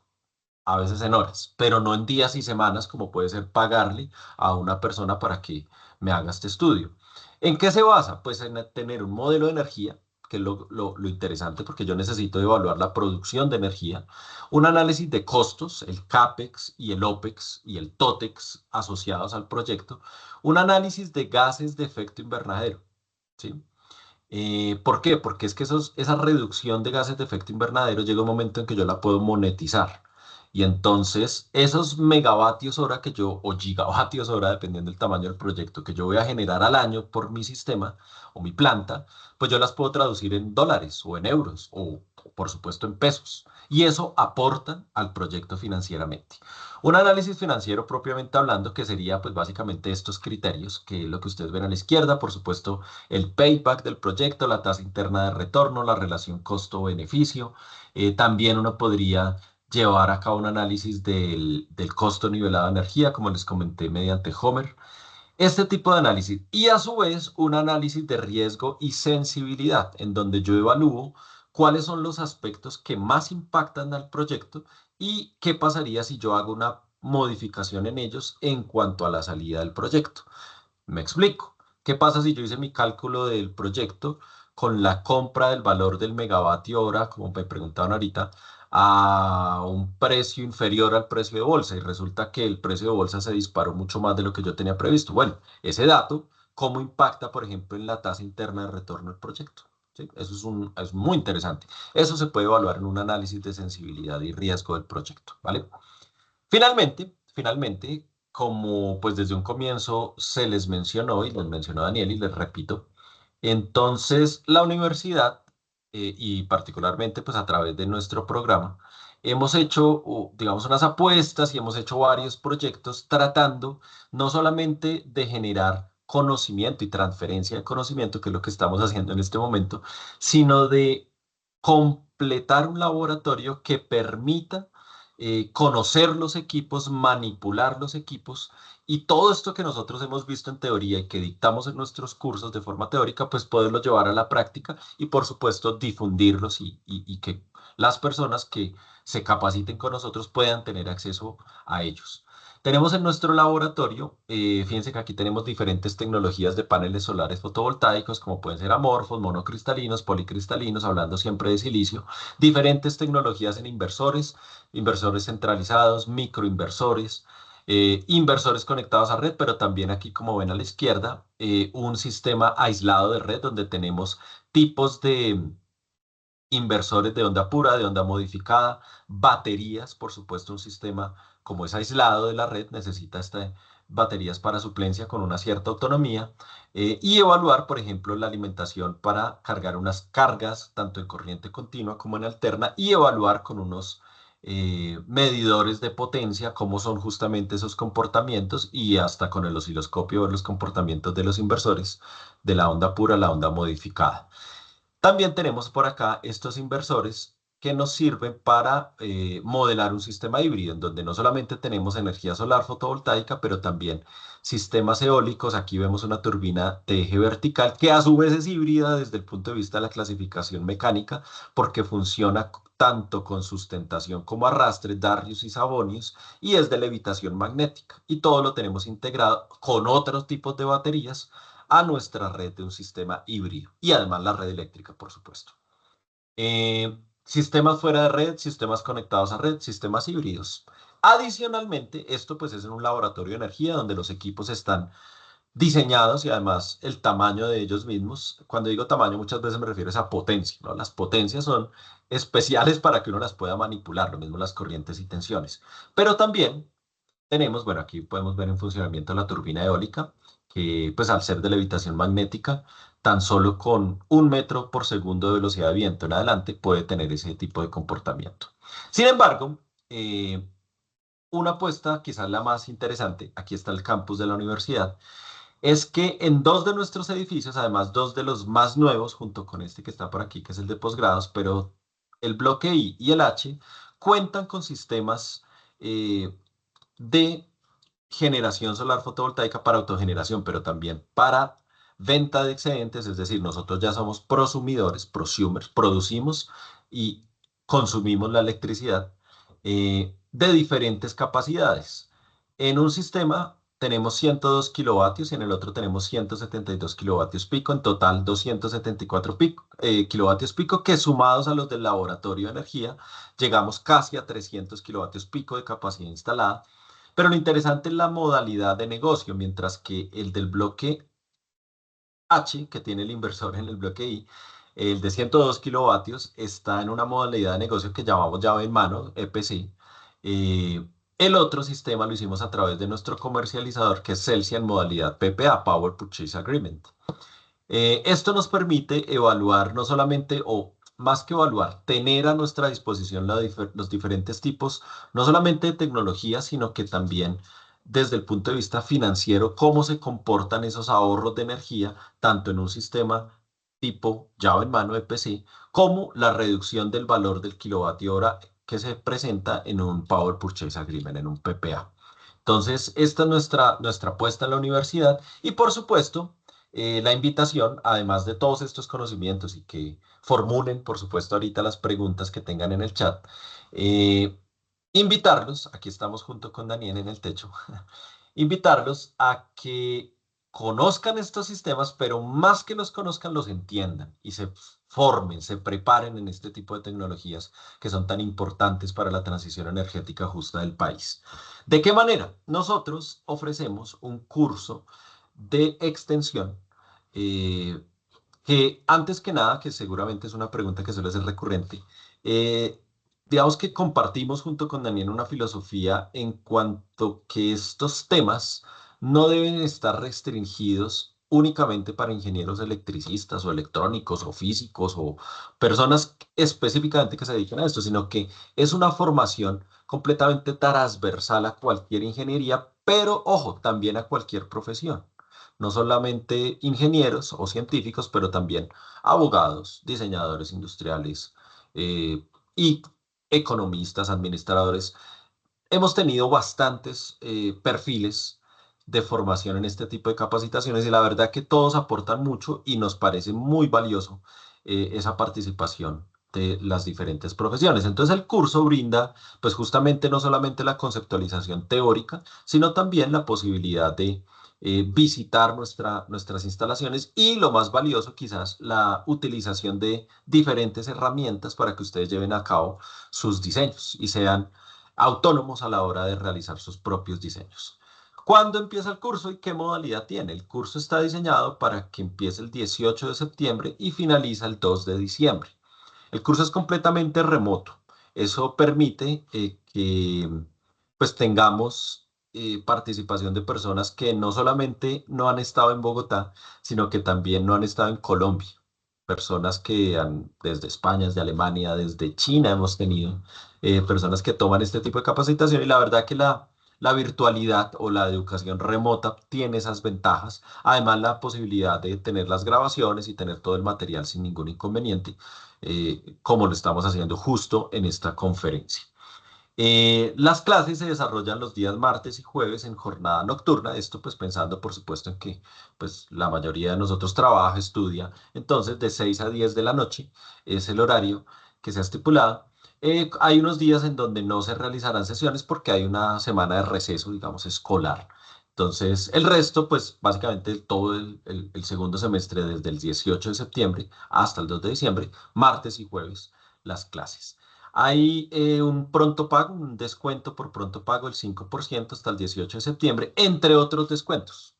a veces en horas, pero no en días y semanas como puede ser pagarle a una persona para que me haga este estudio. ¿En qué se basa? Pues en tener un modelo de energía, que es lo interesante porque yo necesito evaluar la producción de energía, un análisis de costos, el CAPEX y el OPEX y el TOTEX asociados al proyecto, un análisis de gases de efecto invernadero, ¿sí? ¿Por qué? Porque es que esa reducción de gases de efecto invernadero llega un momento en que yo la puedo monetizar. Y entonces esos megavatios hora que yo, o gigavatios hora, dependiendo del tamaño del proyecto que yo voy a generar al año por mi sistema o mi planta, pues yo las puedo traducir en dólares o en euros o por supuesto en pesos. Y eso aporta al proyecto financieramente. Un análisis financiero propiamente hablando, que sería pues básicamente estos criterios, que es lo que ustedes ven a la izquierda, por supuesto el payback del proyecto, la tasa interna de retorno, la relación costo-beneficio. También uno podría llevar a cabo un análisis del costo nivelado de energía, como les comenté, mediante Homer. Este tipo de análisis y a su vez un análisis de riesgo y sensibilidad, en donde yo evalúo cuáles son los aspectos que más impactan al proyecto y qué pasaría si yo hago una modificación en ellos en cuanto a la salida del proyecto. Me explico. ¿Qué pasa si yo hice mi cálculo del proyecto con la compra del valor del megavatio hora, como me preguntaban ahorita, a un precio inferior al precio de bolsa y resulta que el precio de bolsa se disparó mucho más de lo que yo tenía previsto. Bueno, ese dato, ¿cómo impacta, por ejemplo, en la tasa interna de retorno del proyecto? ¿Sí? Eso es muy interesante. Eso se puede evaluar en un análisis de sensibilidad y riesgo del proyecto, ¿vale? Finalmente, como pues desde un comienzo se les mencionó y les mencionó Daniel y les repito, entonces la universidad y particularmente pues a través de nuestro programa hemos hecho digamos unas apuestas y hemos hecho varios proyectos tratando no solamente de generar conocimiento y transferencia de conocimiento, que es lo que estamos haciendo en este momento, sino de completar un laboratorio que permita conocer los equipos, manipular los equipos y todo esto que nosotros hemos visto en teoría y que dictamos en nuestros cursos de forma teórica, pues poderlo llevar a la práctica y por supuesto difundirlos y que las personas que se capaciten con nosotros puedan tener acceso a ellos. Tenemos en nuestro laboratorio, fíjense que aquí tenemos diferentes tecnologías de paneles solares fotovoltaicos, como pueden ser amorfos, monocristalinos, policristalinos, hablando siempre de silicio, diferentes tecnologías en inversores, inversores centralizados, microinversores, inversores conectados a red, pero también aquí, como ven a la izquierda, un sistema aislado de red donde tenemos tipos de inversores de onda pura, de onda modificada, baterías, por supuesto, un sistema como es aislado de la red, necesita baterías para suplencia con una cierta autonomía y evaluar, por ejemplo, la alimentación para cargar unas cargas, tanto en corriente continua como en alterna, y evaluar con unos medidores de potencia cómo son justamente esos comportamientos y hasta con el osciloscopio ver los comportamientos de los inversores de la onda pura a la onda modificada. También tenemos por acá estos inversores que nos sirven para modelar un sistema híbrido, en donde no solamente tenemos energía solar fotovoltaica, pero también sistemas eólicos. Aquí vemos una turbina de eje vertical que a su vez es híbrida desde el punto de vista de la clasificación mecánica, porque funciona tanto con sustentación como arrastre, Darrius y Savonius, y es de levitación magnética. Y todo lo tenemos integrado con otros tipos de baterías a nuestra red de un sistema híbrido y además la red eléctrica, por supuesto. Sistemas fuera de red, sistemas conectados a red, sistemas híbridos. Adicionalmente, esto pues es en un laboratorio de energía donde los equipos están diseñados y además el tamaño de ellos mismos. Cuando digo tamaño muchas veces me refiero a potencia, ¿no? Las potencias son especiales para que uno las pueda manipular, lo mismo las corrientes y tensiones. Pero también tenemos, bueno, aquí podemos ver en funcionamiento la turbina eólica, que pues al ser de levitación magnética, tan solo con 1 metro por segundo de velocidad de viento en adelante puede tener ese tipo de comportamiento. Sin embargo, una apuesta, quizás la más interesante, aquí está el campus de la universidad, es que en 2 de nuestros edificios, además 2 de los más nuevos, junto con este que está por aquí, que es el de posgrados, pero el bloque I y el H cuentan con sistemas de generación solar fotovoltaica para autogeneración, pero también para venta de excedentes, es decir, nosotros ya somos prosumidores, prosumers, producimos y consumimos la electricidad de diferentes capacidades. En un sistema tenemos 102 kilovatios y en el otro tenemos 172 kilovatios pico, en total 274 kilovatios pico, que sumados a los del laboratorio de energía, llegamos casi a 300 kilovatios pico de capacidad instalada. Pero lo interesante es la modalidad de negocio, mientras que el del bloque H, que tiene el inversor en el bloque I, el de 102 kilovatios, está en una modalidad de negocio que llamamos llave en mano, EPC. El otro sistema lo hicimos a través de nuestro comercializador, que es Celsia, en modalidad PPA, Power Purchase Agreement. Esto nos permite evaluar no solamente, o más que evaluar, tener a nuestra disposición los diferentes tipos, no solamente de tecnología, sino que también desde el punto de vista financiero, cómo se comportan esos ahorros de energía, tanto en un sistema tipo llave en mano EPC, como la reducción del valor del kilovatio hora que se presenta en un Power Purchase Agreement, en un PPA. Entonces, esta es nuestra apuesta en la universidad y, por supuesto, la invitación, además de todos estos conocimientos y que formulen, por supuesto, ahorita las preguntas que tengan en el chat, eh, invitarlos, aquí estamos junto con Daniel en el techo, invitarlos a que conozcan estos sistemas, pero más que los conozcan, los entiendan y se formen, se preparen en este tipo de tecnologías que son tan importantes para la transición energética justa del país. ¿De qué manera? Nosotros ofrecemos un curso de extensión que antes que nada, que seguramente es una pregunta que suele ser recurrente, eh, digamos que compartimos junto con Daniel una filosofía en cuanto que estos temas no deben estar restringidos únicamente para ingenieros electricistas o electrónicos o físicos o personas específicamente que se dediquen a esto, sino que es una formación completamente transversal a cualquier ingeniería, pero ojo, también a cualquier profesión. No solamente ingenieros o científicos, pero también abogados, diseñadores industriales y economistas, administradores. Hemos tenido bastantes perfiles de formación en este tipo de capacitaciones y la verdad que todos aportan mucho y nos parece muy valioso esa participación de las diferentes profesiones. Entonces el curso brinda pues justamente no solamente la conceptualización teórica, sino también la posibilidad de visitar nuestras instalaciones y lo más valioso quizás la utilización de diferentes herramientas para que ustedes lleven a cabo sus diseños y sean autónomos a la hora de realizar sus propios diseños. ¿Cuándo empieza el curso y qué modalidad tiene? El curso está diseñado para que empiece el 18 de septiembre y finaliza el 2 de diciembre. El curso es completamente remoto. Eso permite que pues tengamos participación de personas que no solamente no han estado en Bogotá, sino que también no han estado en Colombia. Personas que han, desde España, desde Alemania, desde China hemos tenido personas que toman este tipo de capacitación y la verdad que la virtualidad o la educación remota tiene esas ventajas. Además, la posibilidad de tener las grabaciones y tener todo el material sin ningún inconveniente, como lo estamos haciendo justo en esta conferencia. Las clases se desarrollan los días martes y jueves en jornada nocturna, esto pues pensando por supuesto en que pues la mayoría de nosotros trabaja, estudia, entonces de 6 a 10 de la noche es el horario que se ha estipulado. Hay unos días en donde no se realizarán sesiones porque hay una semana de receso, digamos, escolar. Entonces, el resto, pues básicamente todo el segundo semestre, desde el 18 de septiembre hasta el 2 de diciembre, martes y jueves, las clases. Hay un pronto pago, un descuento por pronto pago del 5% hasta el 18 de septiembre, entre otros descuentos.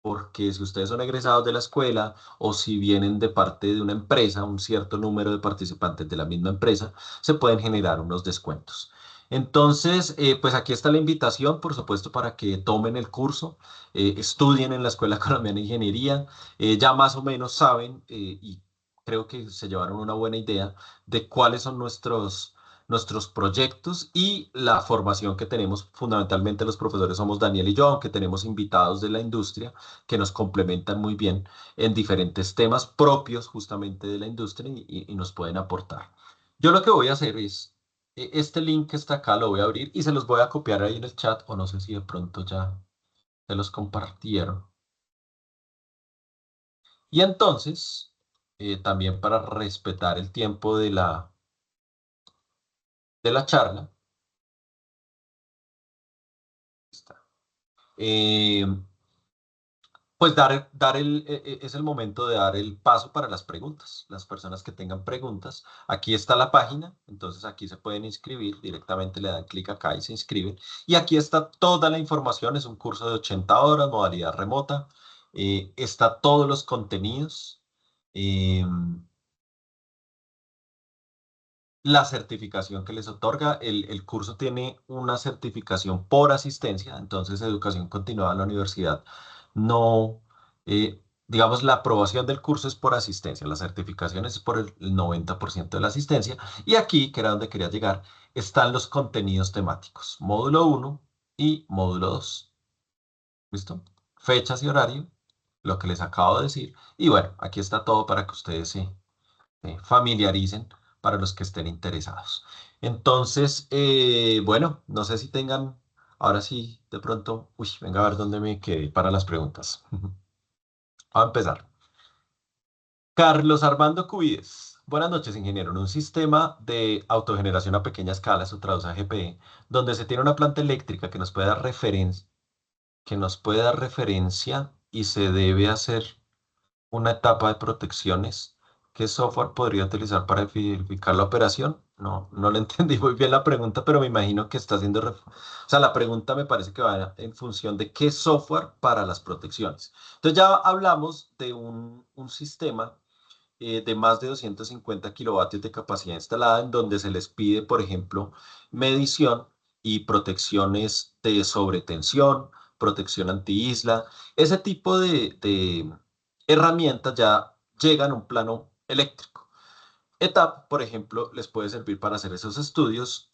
Porque si ustedes son egresados de la escuela o si vienen de parte de una empresa, un cierto número de participantes de la misma empresa, se pueden generar unos descuentos. Entonces, pues aquí está la invitación, por supuesto, para que tomen el curso, estudien en la Escuela Colombiana de Ingeniería, ya más o menos saben y creo que se llevaron una buena idea de cuáles son nuestros proyectos y la formación que tenemos. Fundamentalmente los profesores somos Daniel y yo, aunque tenemos invitados de la industria que nos complementan muy bien en diferentes temas propios justamente de la industria y nos pueden aportar. Yo lo que voy a hacer es, este link que está acá lo voy a abrir y se los voy a copiar ahí en el chat o no sé si de pronto ya se los compartieron. Y entonces, también para respetar el tiempo de la charla, está. Eh, Pues es el momento de dar el paso para las preguntas. Las personas que tengan preguntas, aquí está la página, entonces aquí se pueden inscribir, directamente le dan clic acá y se inscriben. Y aquí está toda la información, es un curso de 80 horas, modalidad remota, está todos los contenidos, eh, la certificación que les otorga, el curso tiene una certificación por asistencia, entonces educación continuada en la universidad no, digamos, la aprobación del curso es por asistencia, la certificación es por el 90% de la asistencia, y aquí, que era donde quería llegar, están los contenidos temáticos, módulo 1 y módulo 2. ¿Listo? Fechas y horario, lo que les acabo de decir, y bueno, aquí está todo para que ustedes se familiaricen para los que estén interesados. Entonces, bueno, no sé si tengan, ahora sí, de pronto, uy, venga a ver dónde me quedé para las preguntas. Vamos a empezar. Carlos Armando Cubides. Buenas noches, ingeniero. En un sistema de autogeneración a pequeña escala, eso traduce a GPE, donde se tiene una planta eléctrica que nos puede dar referencia y se debe hacer una etapa de protecciones, ¿qué software podría utilizar para verificar la operación? No, no le entendí muy bien la pregunta, pero me imagino que está haciendo... O sea, la pregunta me parece que va en función de qué software para las protecciones. Entonces ya hablamos de un sistema de más de 250 kilovatios de capacidad instalada, en donde se les pide, por ejemplo, medición y protecciones de sobretensión, protección anti-isla. Ese tipo de herramientas ya llegan a un plano eléctrico. ETAP, por ejemplo, les puede servir para hacer esos estudios.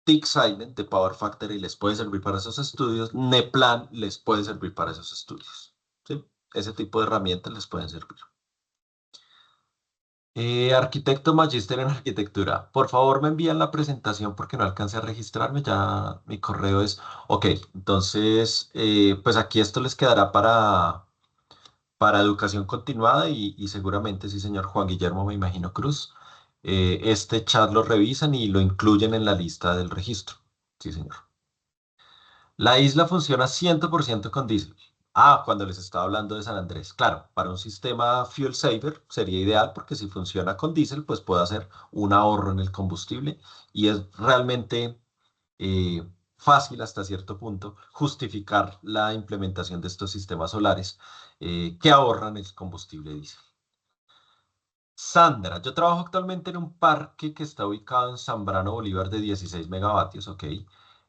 TIC Silent de Power Factory les puede servir para esos estudios. NEPLAN les puede servir para esos estudios. ¿Sí? Ese tipo de herramientas les pueden servir. Arquitecto magíster en arquitectura, por favor me envían la presentación porque no alcancé a registrarme, ya mi correo es, ok, entonces pues aquí esto les quedará para educación continuada y seguramente sí, señor Juan Guillermo, me imagino Cruz, este chat lo revisan y lo incluyen en la lista del registro, sí, señor. La isla funciona 100% con diésel. Ah, cuando les estaba hablando de San Andrés. Claro, para un sistema fuel saver sería ideal porque si funciona con diésel, pues puede hacer un ahorro en el combustible y es realmente fácil hasta cierto punto justificar la implementación de estos sistemas solares que ahorran el combustible diésel. Sandra, yo trabajo actualmente en un parque que está ubicado en Zambrano Bolívar de 16 megavatios, ok.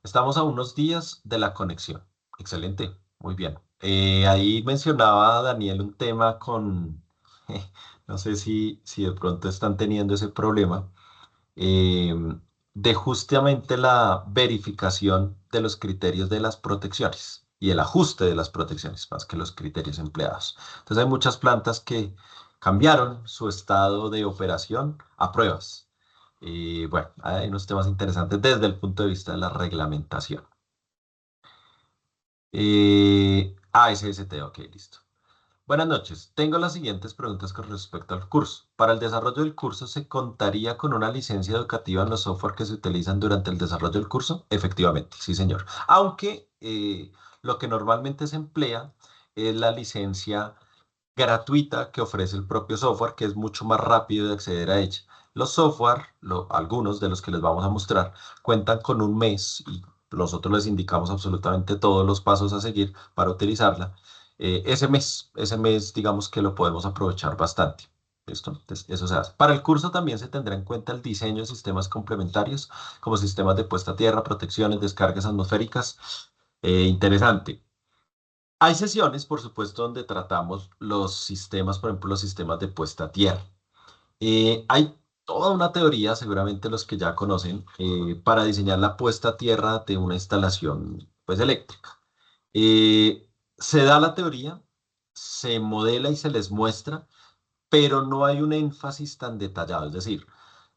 Estamos a unos días de la conexión. Excelente, muy bien. Ahí mencionaba Daniel un tema con, no sé si de pronto están teniendo ese problema, eh, de justamente la verificación de los criterios de las protecciones y el ajuste de las protecciones, más que los criterios empleados. Entonces hay muchas plantas que cambiaron su estado de operación a pruebas. Bueno, hay unos temas interesantes desde el punto de vista de la reglamentación. ASST, ok, listo. Buenas noches. Tengo las siguientes preguntas con respecto al curso. Para el desarrollo del curso, ¿se contaría con una licencia educativa en los software que se utilizan durante el desarrollo del curso? Efectivamente, sí, señor. Aunque lo que normalmente se emplea es la licencia gratuita que ofrece el propio software, que es mucho más rápido de acceder a ella. Los software, algunos de los que les vamos a mostrar, cuentan con un mes y nosotros les indicamos absolutamente todos los pasos a seguir para utilizarla. Ese mes, digamos que lo podemos aprovechar bastante. ¿Listo? Entonces, eso se hace. Para el curso también se tendrá en cuenta el diseño de sistemas complementarios, como sistemas de puesta a tierra, protecciones, descargas atmosféricas. Interesante. Hay sesiones, por supuesto, donde tratamos los sistemas, por ejemplo, los sistemas de puesta a tierra. Hay toda una teoría, seguramente los que ya conocen, para diseñar la puesta a tierra de una instalación pues, eléctrica. Se da la teoría, se modela y se les muestra, pero no hay un énfasis tan detallado. Es decir,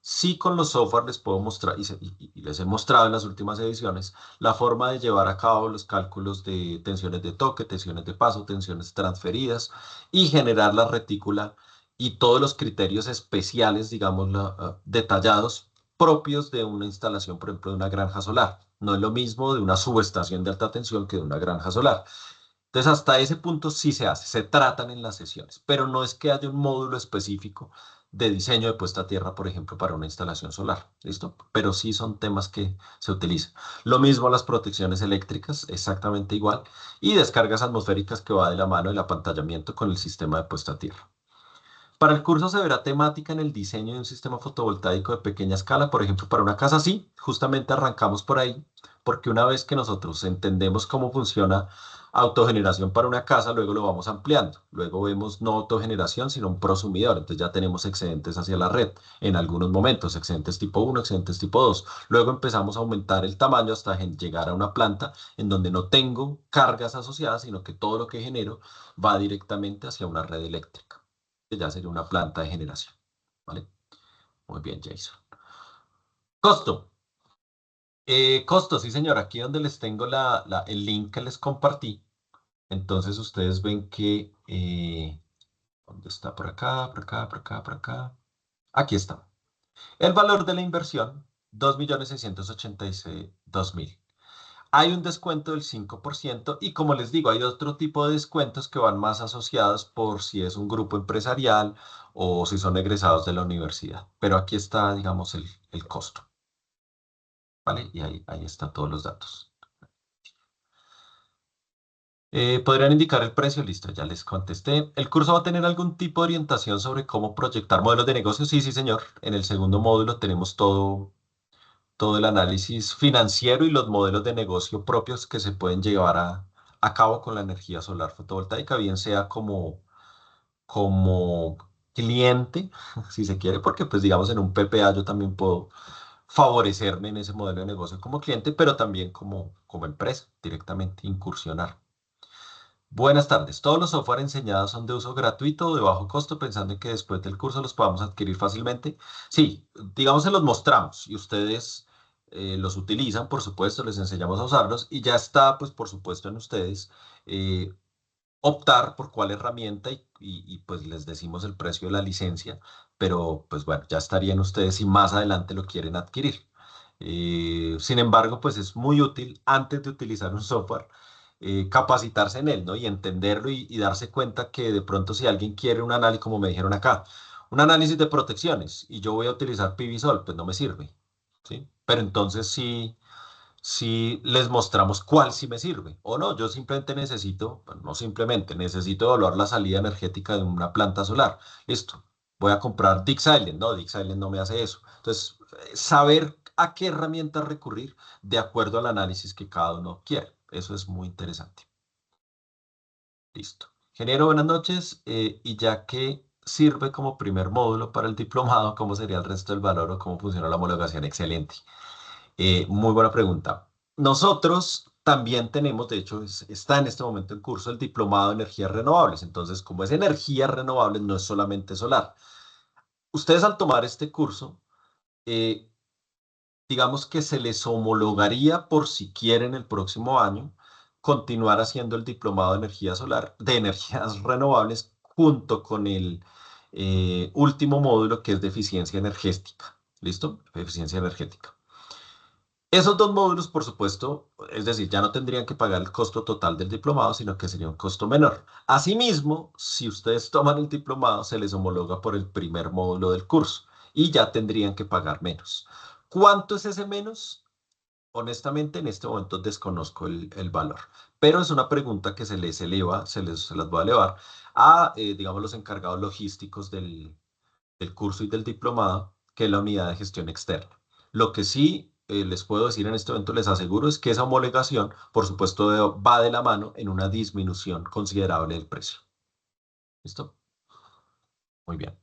sí con los software les puedo mostrar, y les he mostrado en las últimas ediciones, la forma de llevar a cabo los cálculos de tensiones de toque, tensiones de paso, tensiones transferidas y generar la retícula y todos los criterios especiales, digamos, detallados propios de una instalación, por ejemplo, de una granja solar. No es lo mismo de una subestación de alta tensión que de una granja solar. Entonces, hasta ese punto sí se hace, se tratan en las sesiones, pero no es que haya un módulo específico de diseño de puesta a tierra, por ejemplo, para una instalación solar, ¿listo? Pero sí son temas que se utilizan. Lo mismo las protecciones eléctricas, exactamente igual, y descargas atmosféricas que va de la mano del apantallamiento con el sistema de puesta a tierra. Para el curso se verá temática en el diseño de un sistema fotovoltaico de pequeña escala, por ejemplo, para una casa, sí, justamente arrancamos por ahí, porque una vez que nosotros entendemos cómo funciona autogeneración para una casa, luego lo vamos ampliando. Luego vemos no autogeneración, sino un prosumidor. Entonces ya tenemos excedentes hacia la red en algunos momentos, excedentes tipo 1, excedentes tipo 2. Luego empezamos a aumentar el tamaño hasta llegar a una planta en donde no tengo cargas asociadas, sino que todo lo que genero va directamente hacia una red eléctrica, que ya sería una planta de generación. ¿Vale? Muy bien, Jason. Costo. Costo, sí, señor. Aquí donde les tengo el link que les compartí. Entonces ustedes ven que... ¿dónde está? Por acá, por acá, por acá, por acá. Aquí está. El valor de la inversión, 2.686.000. hay un descuento del 5% y como les digo, hay otro tipo de descuentos que van más asociados por si es un grupo empresarial o si son egresados de la universidad. Pero aquí está, digamos, el costo, ¿vale? Y ahí están todos los datos. ¿Podrían indicar el precio? Listo, ya les contesté. ¿El curso va a tener algún tipo de orientación sobre cómo proyectar modelos de negocio? Sí, sí, señor. En el segundo módulo tenemos todo el análisis financiero y los modelos de negocio propios que se pueden llevar a cabo con la energía solar fotovoltaica, bien sea como cliente, si se quiere, porque pues digamos en un PPA yo también puedo favorecerme en ese modelo de negocio como cliente, pero también como empresa, directamente incursionar. Buenas tardes. Todos los software enseñados son de uso gratuito o de bajo costo, pensando en que después del curso los podamos adquirir fácilmente. Sí, digamos se los mostramos y ustedes los utilizan, por supuesto, les enseñamos a usarlos y ya está, pues por supuesto, en ustedes eh, optar por cuál herramienta y, pues les decimos el precio de la licencia, pero pues bueno, ya estarían ustedes si más adelante lo quieren adquirir. Sin embargo, pues es muy útil antes de utilizar un software capacitarse en él, ¿no? Y entenderlo y darse cuenta que de pronto si alguien quiere un análisis, como me dijeron acá, un análisis de protecciones y yo voy a utilizar PVSol, pues no me sirve, ¿sí? Pero entonces sí, si les mostramos cuál sí me sirve o no. Yo simplemente necesito, bueno, no simplemente, necesito evaluar la salida energética de una planta solar. Listo, voy a comprar Dix Island. No, Dix Island no me hace eso. Entonces, saber a qué herramientas recurrir de acuerdo al análisis que cada uno quiere. Eso es muy interesante. Listo. Ingeniero, buenas noches. Y ya que sirve como primer módulo para el diplomado, ¿cómo sería el resto del valor o cómo funciona la homologación? Excelente. Muy buena pregunta. Nosotros también tenemos, de hecho, está en este momento en curso el diplomado de energías renovables. Entonces, como es energías renovables, no es solamente solar. Ustedes al tomar este curso, eh, digamos que se les homologaría por si quieren el próximo año continuar haciendo el diplomado de energía solar, de energías renovables, junto con el último módulo que es de eficiencia energética. ¿Listo? Eficiencia energética. Esos dos módulos, por supuesto, es decir, ya no tendrían que pagar el costo total del diplomado, sino que sería un costo menor. Asimismo, si ustedes toman el diplomado, se les homologa por el primer módulo del curso y ya tendrían que pagar menos. ¿Cuánto es ese menos? Honestamente, en este momento desconozco el valor, pero es una pregunta que se les eleva, se las voy a elevar a, digamos, los encargados logísticos del curso y del diplomado, que es la unidad de gestión externa. Lo que sí les puedo decir en este momento, les aseguro, es que esa homologación, por supuesto, va de la mano en una disminución considerable del precio. ¿Listo? Muy bien.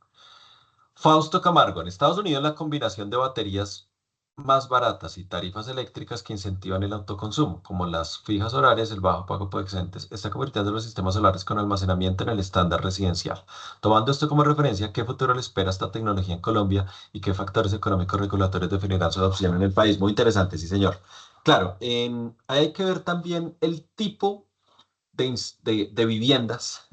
Fausto Camargo, en Estados Unidos la combinación de baterías más baratas y tarifas eléctricas que incentivan el autoconsumo, como las fijas horarias, el bajo pago por excedentes, está convirtiendo los sistemas solares con almacenamiento en el estándar residencial. Tomando esto como referencia, ¿qué futuro le espera esta tecnología en Colombia y qué factores económicos regulatorios definirán su adopción en el país? Muy interesante, sí, señor. Claro, hay que ver también el tipo de viviendas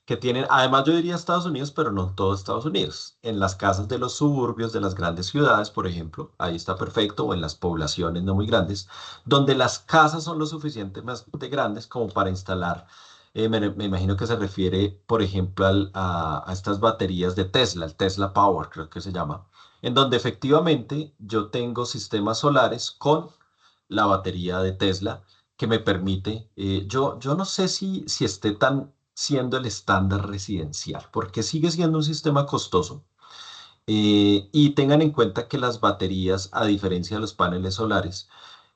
que tienen, además yo diría Estados Unidos, pero no todo Estados Unidos. En las casas de los suburbios de las grandes ciudades, por ejemplo, ahí está perfecto, o en las poblaciones no muy grandes, donde las casas son lo suficientemente grandes como para instalar, me imagino que se refiere, por ejemplo, a estas baterías de Tesla, el Tesla Power, creo que se llama, en donde efectivamente yo tengo sistemas solares con la batería de Tesla que me permite, yo no sé si esté tan siendo el estándar residencial, porque sigue siendo un sistema costoso. Y tengan en cuenta que las baterías, a diferencia de los paneles solares,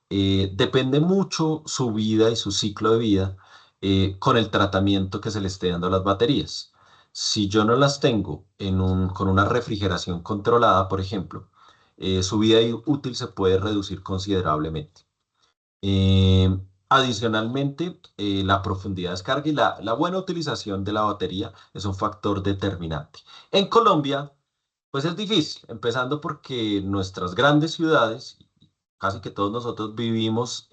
depende mucho su vida y su ciclo de vida con el tratamiento que se le esté dando a las baterías. Si yo no las tengo con una refrigeración controlada, por ejemplo, su vida útil se puede reducir considerablemente. Adicionalmente, la profundidad de descarga y la buena utilización de la batería es un factor determinante. En Colombia, pues es difícil, empezando porque nuestras grandes ciudades, casi que todos nosotros vivimos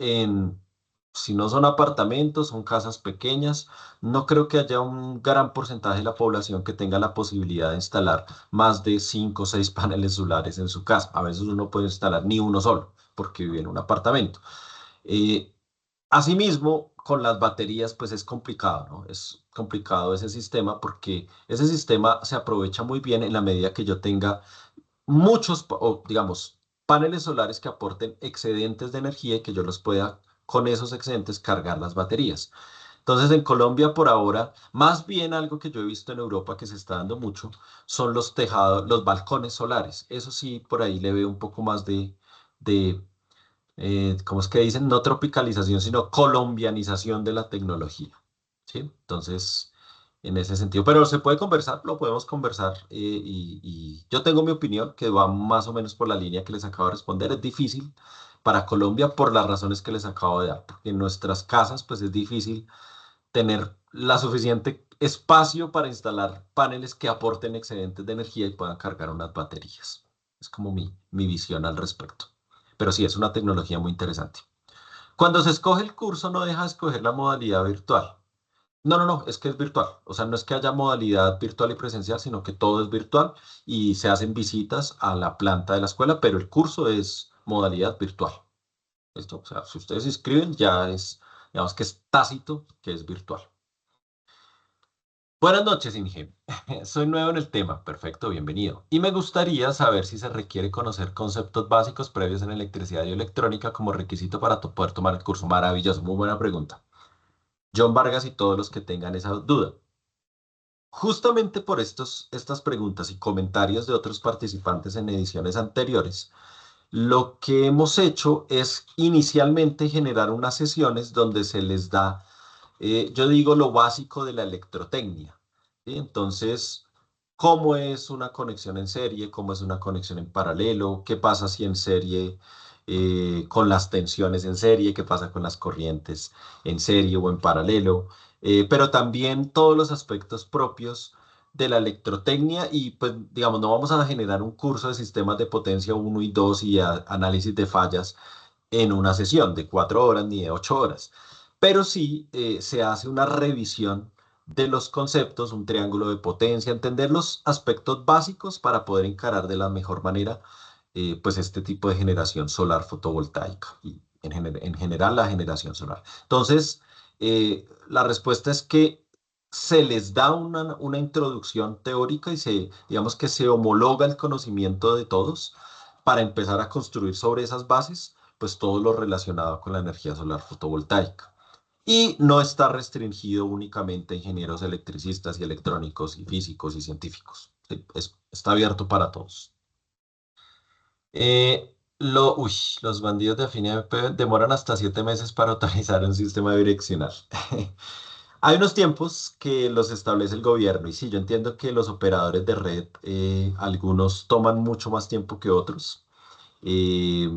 si no son apartamentos, son casas pequeñas. No creo que haya un gran porcentaje de la población que tenga la posibilidad de instalar más de 5 o 6 paneles solares en su casa. A veces uno puede instalar ni uno solo porque vive en un apartamento. Asimismo, con las baterías, pues es complicado, ¿no? Es complicado ese sistema porque ese sistema se aprovecha muy bien en la medida que yo tenga muchos, o digamos, paneles solares que aporten excedentes de energía y que yo los pueda, con esos excedentes, cargar las baterías. Entonces, en Colombia, por ahora, más bien algo que yo he visto en Europa que se está dando mucho, son los tejados, los balcones solares. Eso sí, por ahí le veo un poco más de ¿cómo es que dicen? No tropicalización, sino colombianización de la tecnología. ¿Sí? Entonces, en ese sentido, pero se puede conversar, lo podemos conversar y yo tengo mi opinión que va más o menos por la línea que les acabo de responder. Es difícil para Colombia por las razones que les acabo de dar, porque en nuestras casas pues es difícil tener la suficiente espacio para instalar paneles que aporten excedentes de energía y puedan cargar unas baterías. Es como mi visión al respecto. Pero sí, es una tecnología muy interesante. Cuando se escoge el curso, no deja de escoger la modalidad virtual. No, no, no, es que es virtual. O sea, no es que haya modalidad virtual y presencial, sino que todo es virtual y se hacen visitas a la planta de la escuela, pero el curso es modalidad virtual. ¿Listo? O sea, si ustedes se inscriben, ya es, digamos que es tácito que es virtual. Buenas noches, Inge. Soy nuevo en el tema. Perfecto, bienvenido. Y me gustaría saber si se requiere conocer conceptos básicos previos en electricidad y electrónica como requisito para poder tomar el curso. Maravilloso, muy buena pregunta. John Vargas y todos los que tengan esa duda. Justamente por estas preguntas y comentarios de otros participantes en ediciones anteriores, lo que hemos hecho es inicialmente generar unas sesiones donde se les da, yo digo, lo básico de la electrotecnia. ¿Sí? Entonces, ¿cómo es una conexión en serie? ¿Cómo es una conexión en paralelo? ¿Qué pasa si en serie con las tensiones en serie? ¿Qué pasa con las corrientes en serie o en paralelo? Pero también todos los aspectos propios de la electrotecnia y pues digamos, no vamos a generar un curso de sistemas de potencia uno y 2 y análisis de fallas en una sesión de 4 horas ni de 8 horas, pero sí se hace una revisión de los conceptos, un triángulo de potencia, entender los aspectos básicos para poder encarar de la mejor manera pues este tipo de generación solar fotovoltaica y en general la generación solar. Entonces, la respuesta es que se les da una introducción teórica y digamos que se homologa el conocimiento de todos para empezar a construir sobre esas bases, pues todo lo relacionado con la energía solar fotovoltaica. Y no está restringido únicamente a ingenieros electricistas y electrónicos y físicos y científicos. Sí, está abierto para todos. Los bandidos de afinidad demoran hasta 7 meses para autorizar un sistema direccional. Hay unos tiempos que los establece el gobierno y sí, yo entiendo que los operadores de red, algunos toman mucho más tiempo que otros. Eh,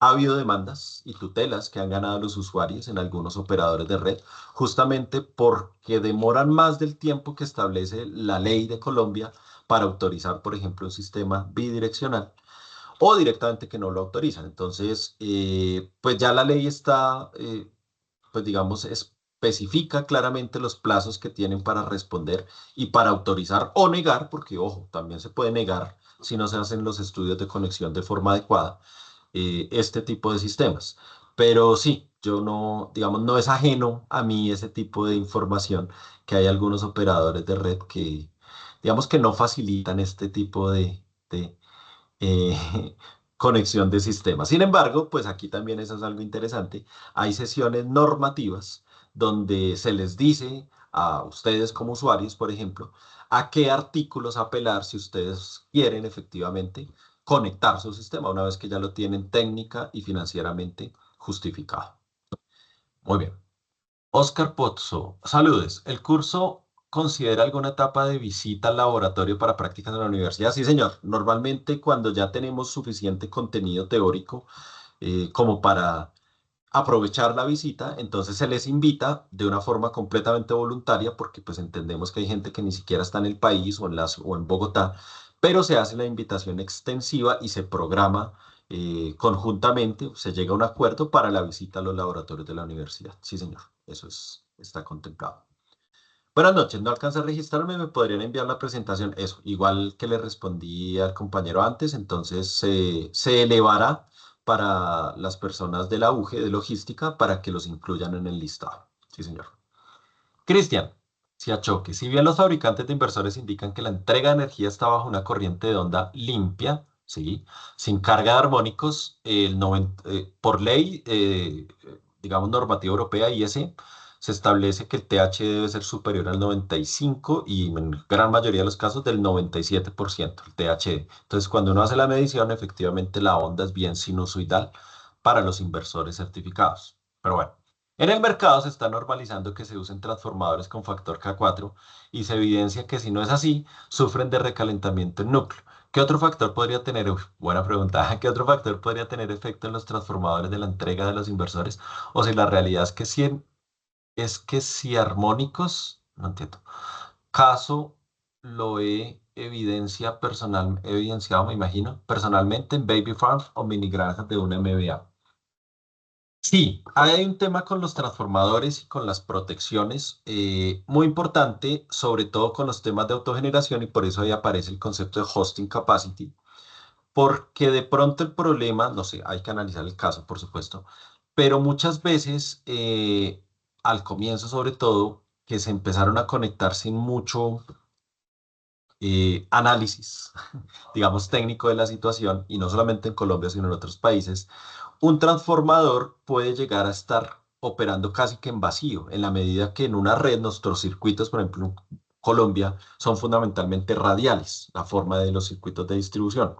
ha habido demandas y tutelas que han ganado los usuarios en algunos operadores de red, justamente porque demoran más del tiempo que establece la ley de Colombia para autorizar, por ejemplo, un sistema bidireccional o directamente que no lo autorizan. Entonces, pues ya la ley está, pues digamos, especifica claramente los plazos que tienen para responder y para autorizar o negar, porque ojo, también se puede negar si no se hacen los estudios de conexión de forma adecuada, este tipo de sistemas. Pero sí, yo no, digamos, no es ajeno a mí ese tipo de información que hay algunos operadores de red que, digamos, que no facilitan este tipo de conexión de sistemas. Sin embargo, pues aquí también eso es algo interesante. Hay sesiones normativas donde se les dice a ustedes como usuarios, por ejemplo, a qué artículos apelar si ustedes quieren efectivamente conectar su sistema una vez que ya lo tienen técnica y financieramente justificado. Muy bien. Oscar Pozzo, saludes. ¿El curso considera alguna etapa de visita al laboratorio para prácticas en la universidad? Sí, señor. Normalmente cuando ya tenemos suficiente contenido teórico como para aprovechar la visita, entonces se les invita de una forma completamente voluntaria porque pues entendemos que hay gente que ni siquiera está en el país o en Bogotá, pero se hace la invitación extensiva y se programa conjuntamente, se llega a un acuerdo para la visita a los laboratorios de la universidad. Sí, señor, está contemplado. Buenas noches, no alcancé a registrarme, me podrían enviar la presentación. Eso, igual que le respondí al compañero antes, entonces se elevará para las personas de la UGE de logística para que los incluyan en el listado. Sí, señor. Cristian, Siachoque, si bien los fabricantes de inversores indican que la entrega de energía está bajo una corriente de onda limpia, ¿sí? Sin carga de armónicos, por ley, digamos, normativa europea, IS, se establece que el TH debe ser superior al 95 y en gran mayoría de los casos del 97%, el THD. Entonces, cuando uno hace la medición, efectivamente la onda es bien sinusoidal para los inversores certificados. Pero bueno. En el mercado se está normalizando que se usen transformadores con factor K4 y se evidencia que si no es así, sufren de recalentamiento en núcleo. ¿Qué otro factor podría tener, buena pregunta, qué otro factor podría tener efecto en los transformadores de la entrega de los inversores? O si la realidad es que si armónicos, no entiendo. Caso lo he evidenciado, me imagino, personalmente en Baby Farms o mini granjas de una MBA. Sí, hay un tema con los transformadores y con las protecciones muy importante, sobre todo con los temas de autogeneración y por eso ahí aparece el concepto de hosting capacity, porque de pronto el problema, no sé, hay que analizar el caso, por supuesto, pero muchas veces, al comienzo sobre todo, que se empezaron a conectar sin mucho análisis, digamos, técnico de la situación, y no solamente en Colombia, sino en otros países, un transformador puede llegar a estar operando casi que en vacío, en la medida que en una red nuestros circuitos, por ejemplo, en Colombia, son fundamentalmente radiales, la forma de los circuitos de distribución.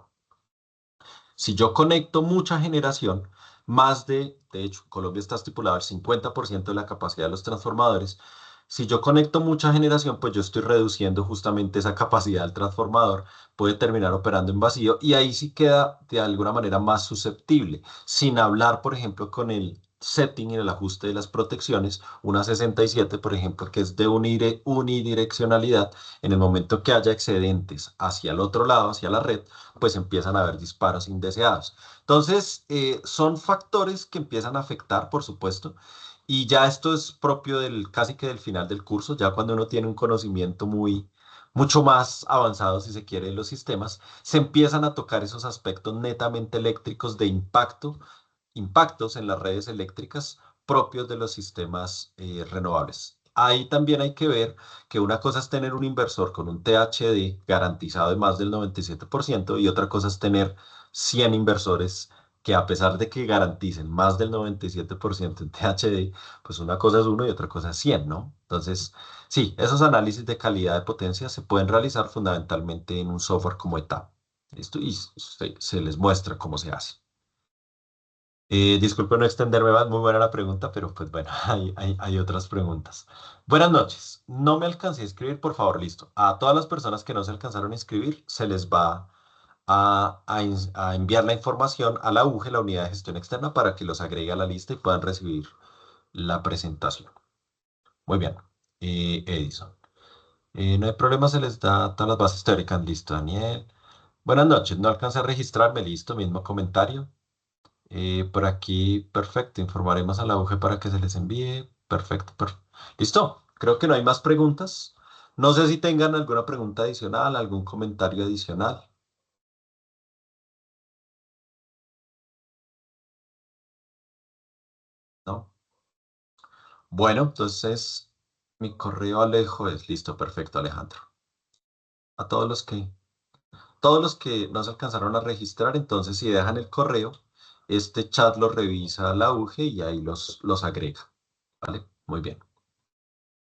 Si yo conecto mucha generación, de hecho, en Colombia está estipulado el 50% de la capacidad de los transformadores. Si yo conecto mucha generación, pues yo estoy reduciendo justamente esa capacidad del transformador, puede terminar operando en vacío y ahí sí queda de alguna manera más susceptible, sin hablar, por ejemplo, con el setting y el ajuste de las protecciones, una 67, por ejemplo, que es de unidireccionalidad, en el momento que haya excedentes hacia el otro lado, hacia la red, pues empiezan a haber disparos indeseados. Entonces, son factores que empiezan a afectar, por supuesto, y ya esto es propio casi que del final del curso, ya cuando uno tiene un conocimiento mucho más avanzado, si se quiere, de los sistemas, se empiezan a tocar esos aspectos netamente eléctricos de impactos en las redes eléctricas propios de los sistemas renovables. Ahí también hay que ver que una cosa es tener un inversor con un THD garantizado de más del 97% y otra cosa es tener 100 inversores que a pesar de que garanticen más del 97% en THD, pues una cosa es uno y otra cosa es 100, ¿no? Entonces, sí, esos análisis de calidad de potencia se pueden realizar fundamentalmente en un software como ETAP. Listo, y se les muestra cómo se hace. Disculpe no extenderme más, muy buena la pregunta, pero pues bueno, hay otras preguntas. Buenas noches. No me alcancé a inscribir, por favor, listo. A todas las personas que no se alcanzaron a inscribir, se les va a enviar la información a la UGE, la Unidad de Gestión Externa, para que los agregue a la lista y puedan recibir la presentación. Muy bien. Edison. No hay problema, se les da todas las bases teóricas. Listo, Daniel. Buenas noches. No alcancé a registrarme, listo, mismo comentario. Por aquí, perfecto. Informaremos a la UG para que se les envíe. Perfecto, listo. Creo que no hay más preguntas. No sé si tengan alguna pregunta adicional, algún comentario adicional. ¿No? Bueno, entonces mi correo Alejo es listo, perfecto, Alejandro. A todos los que no se alcanzaron a registrar, entonces si dejan el correo, este chat lo revisa la UG y ahí los agrega. ¿Vale? Muy bien.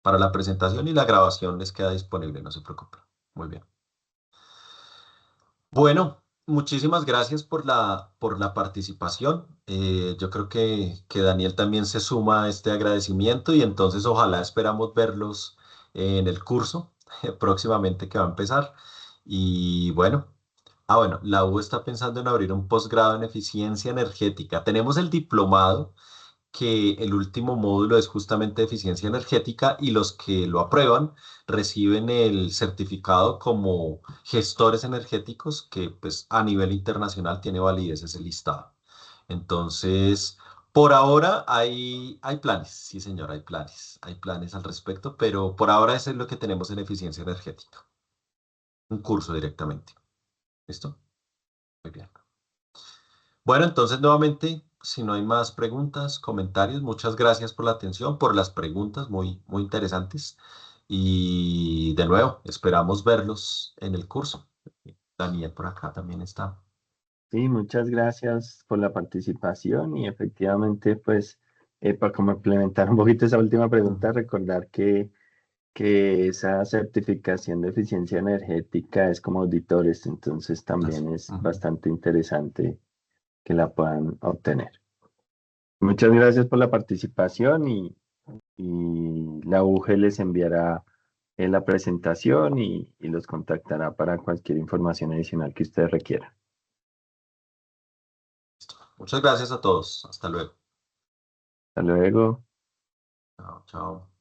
Para la presentación y la grabación les queda disponible, no se preocupen. Muy bien. Bueno, muchísimas gracias por la participación. Yo creo que Daniel también se suma a este agradecimiento y entonces ojalá esperamos verlos en el curso próximamente que va a empezar. Y bueno, la U está pensando en abrir un posgrado en eficiencia energética. Tenemos el diplomado que el último módulo es justamente eficiencia energética y los que lo aprueban reciben el certificado como gestores energéticos que pues a nivel internacional tiene validez ese listado. Entonces, por ahora hay planes, sí señor, hay planes al respecto, pero por ahora eso es lo que tenemos en eficiencia energética, un curso directamente. ¿Listo? Muy bien. Bueno, entonces nuevamente, si no hay más preguntas, comentarios, muchas gracias por la atención, por las preguntas muy, muy interesantes. Y de nuevo, esperamos verlos en el curso. Daniel por acá también está. Sí, muchas gracias por la participación y efectivamente, pues, para complementar un poquito esa última pregunta, Ujú. recordar que esa certificación de eficiencia energética es como auditores, entonces Así. también es Ujú. bastante interesante que la puedan obtener. Muchas gracias por la participación y la UG les enviará la presentación y los contactará para cualquier información adicional que ustedes requieran. Listo. Muchas gracias a todos. Hasta luego. Hasta luego. Chao, chao.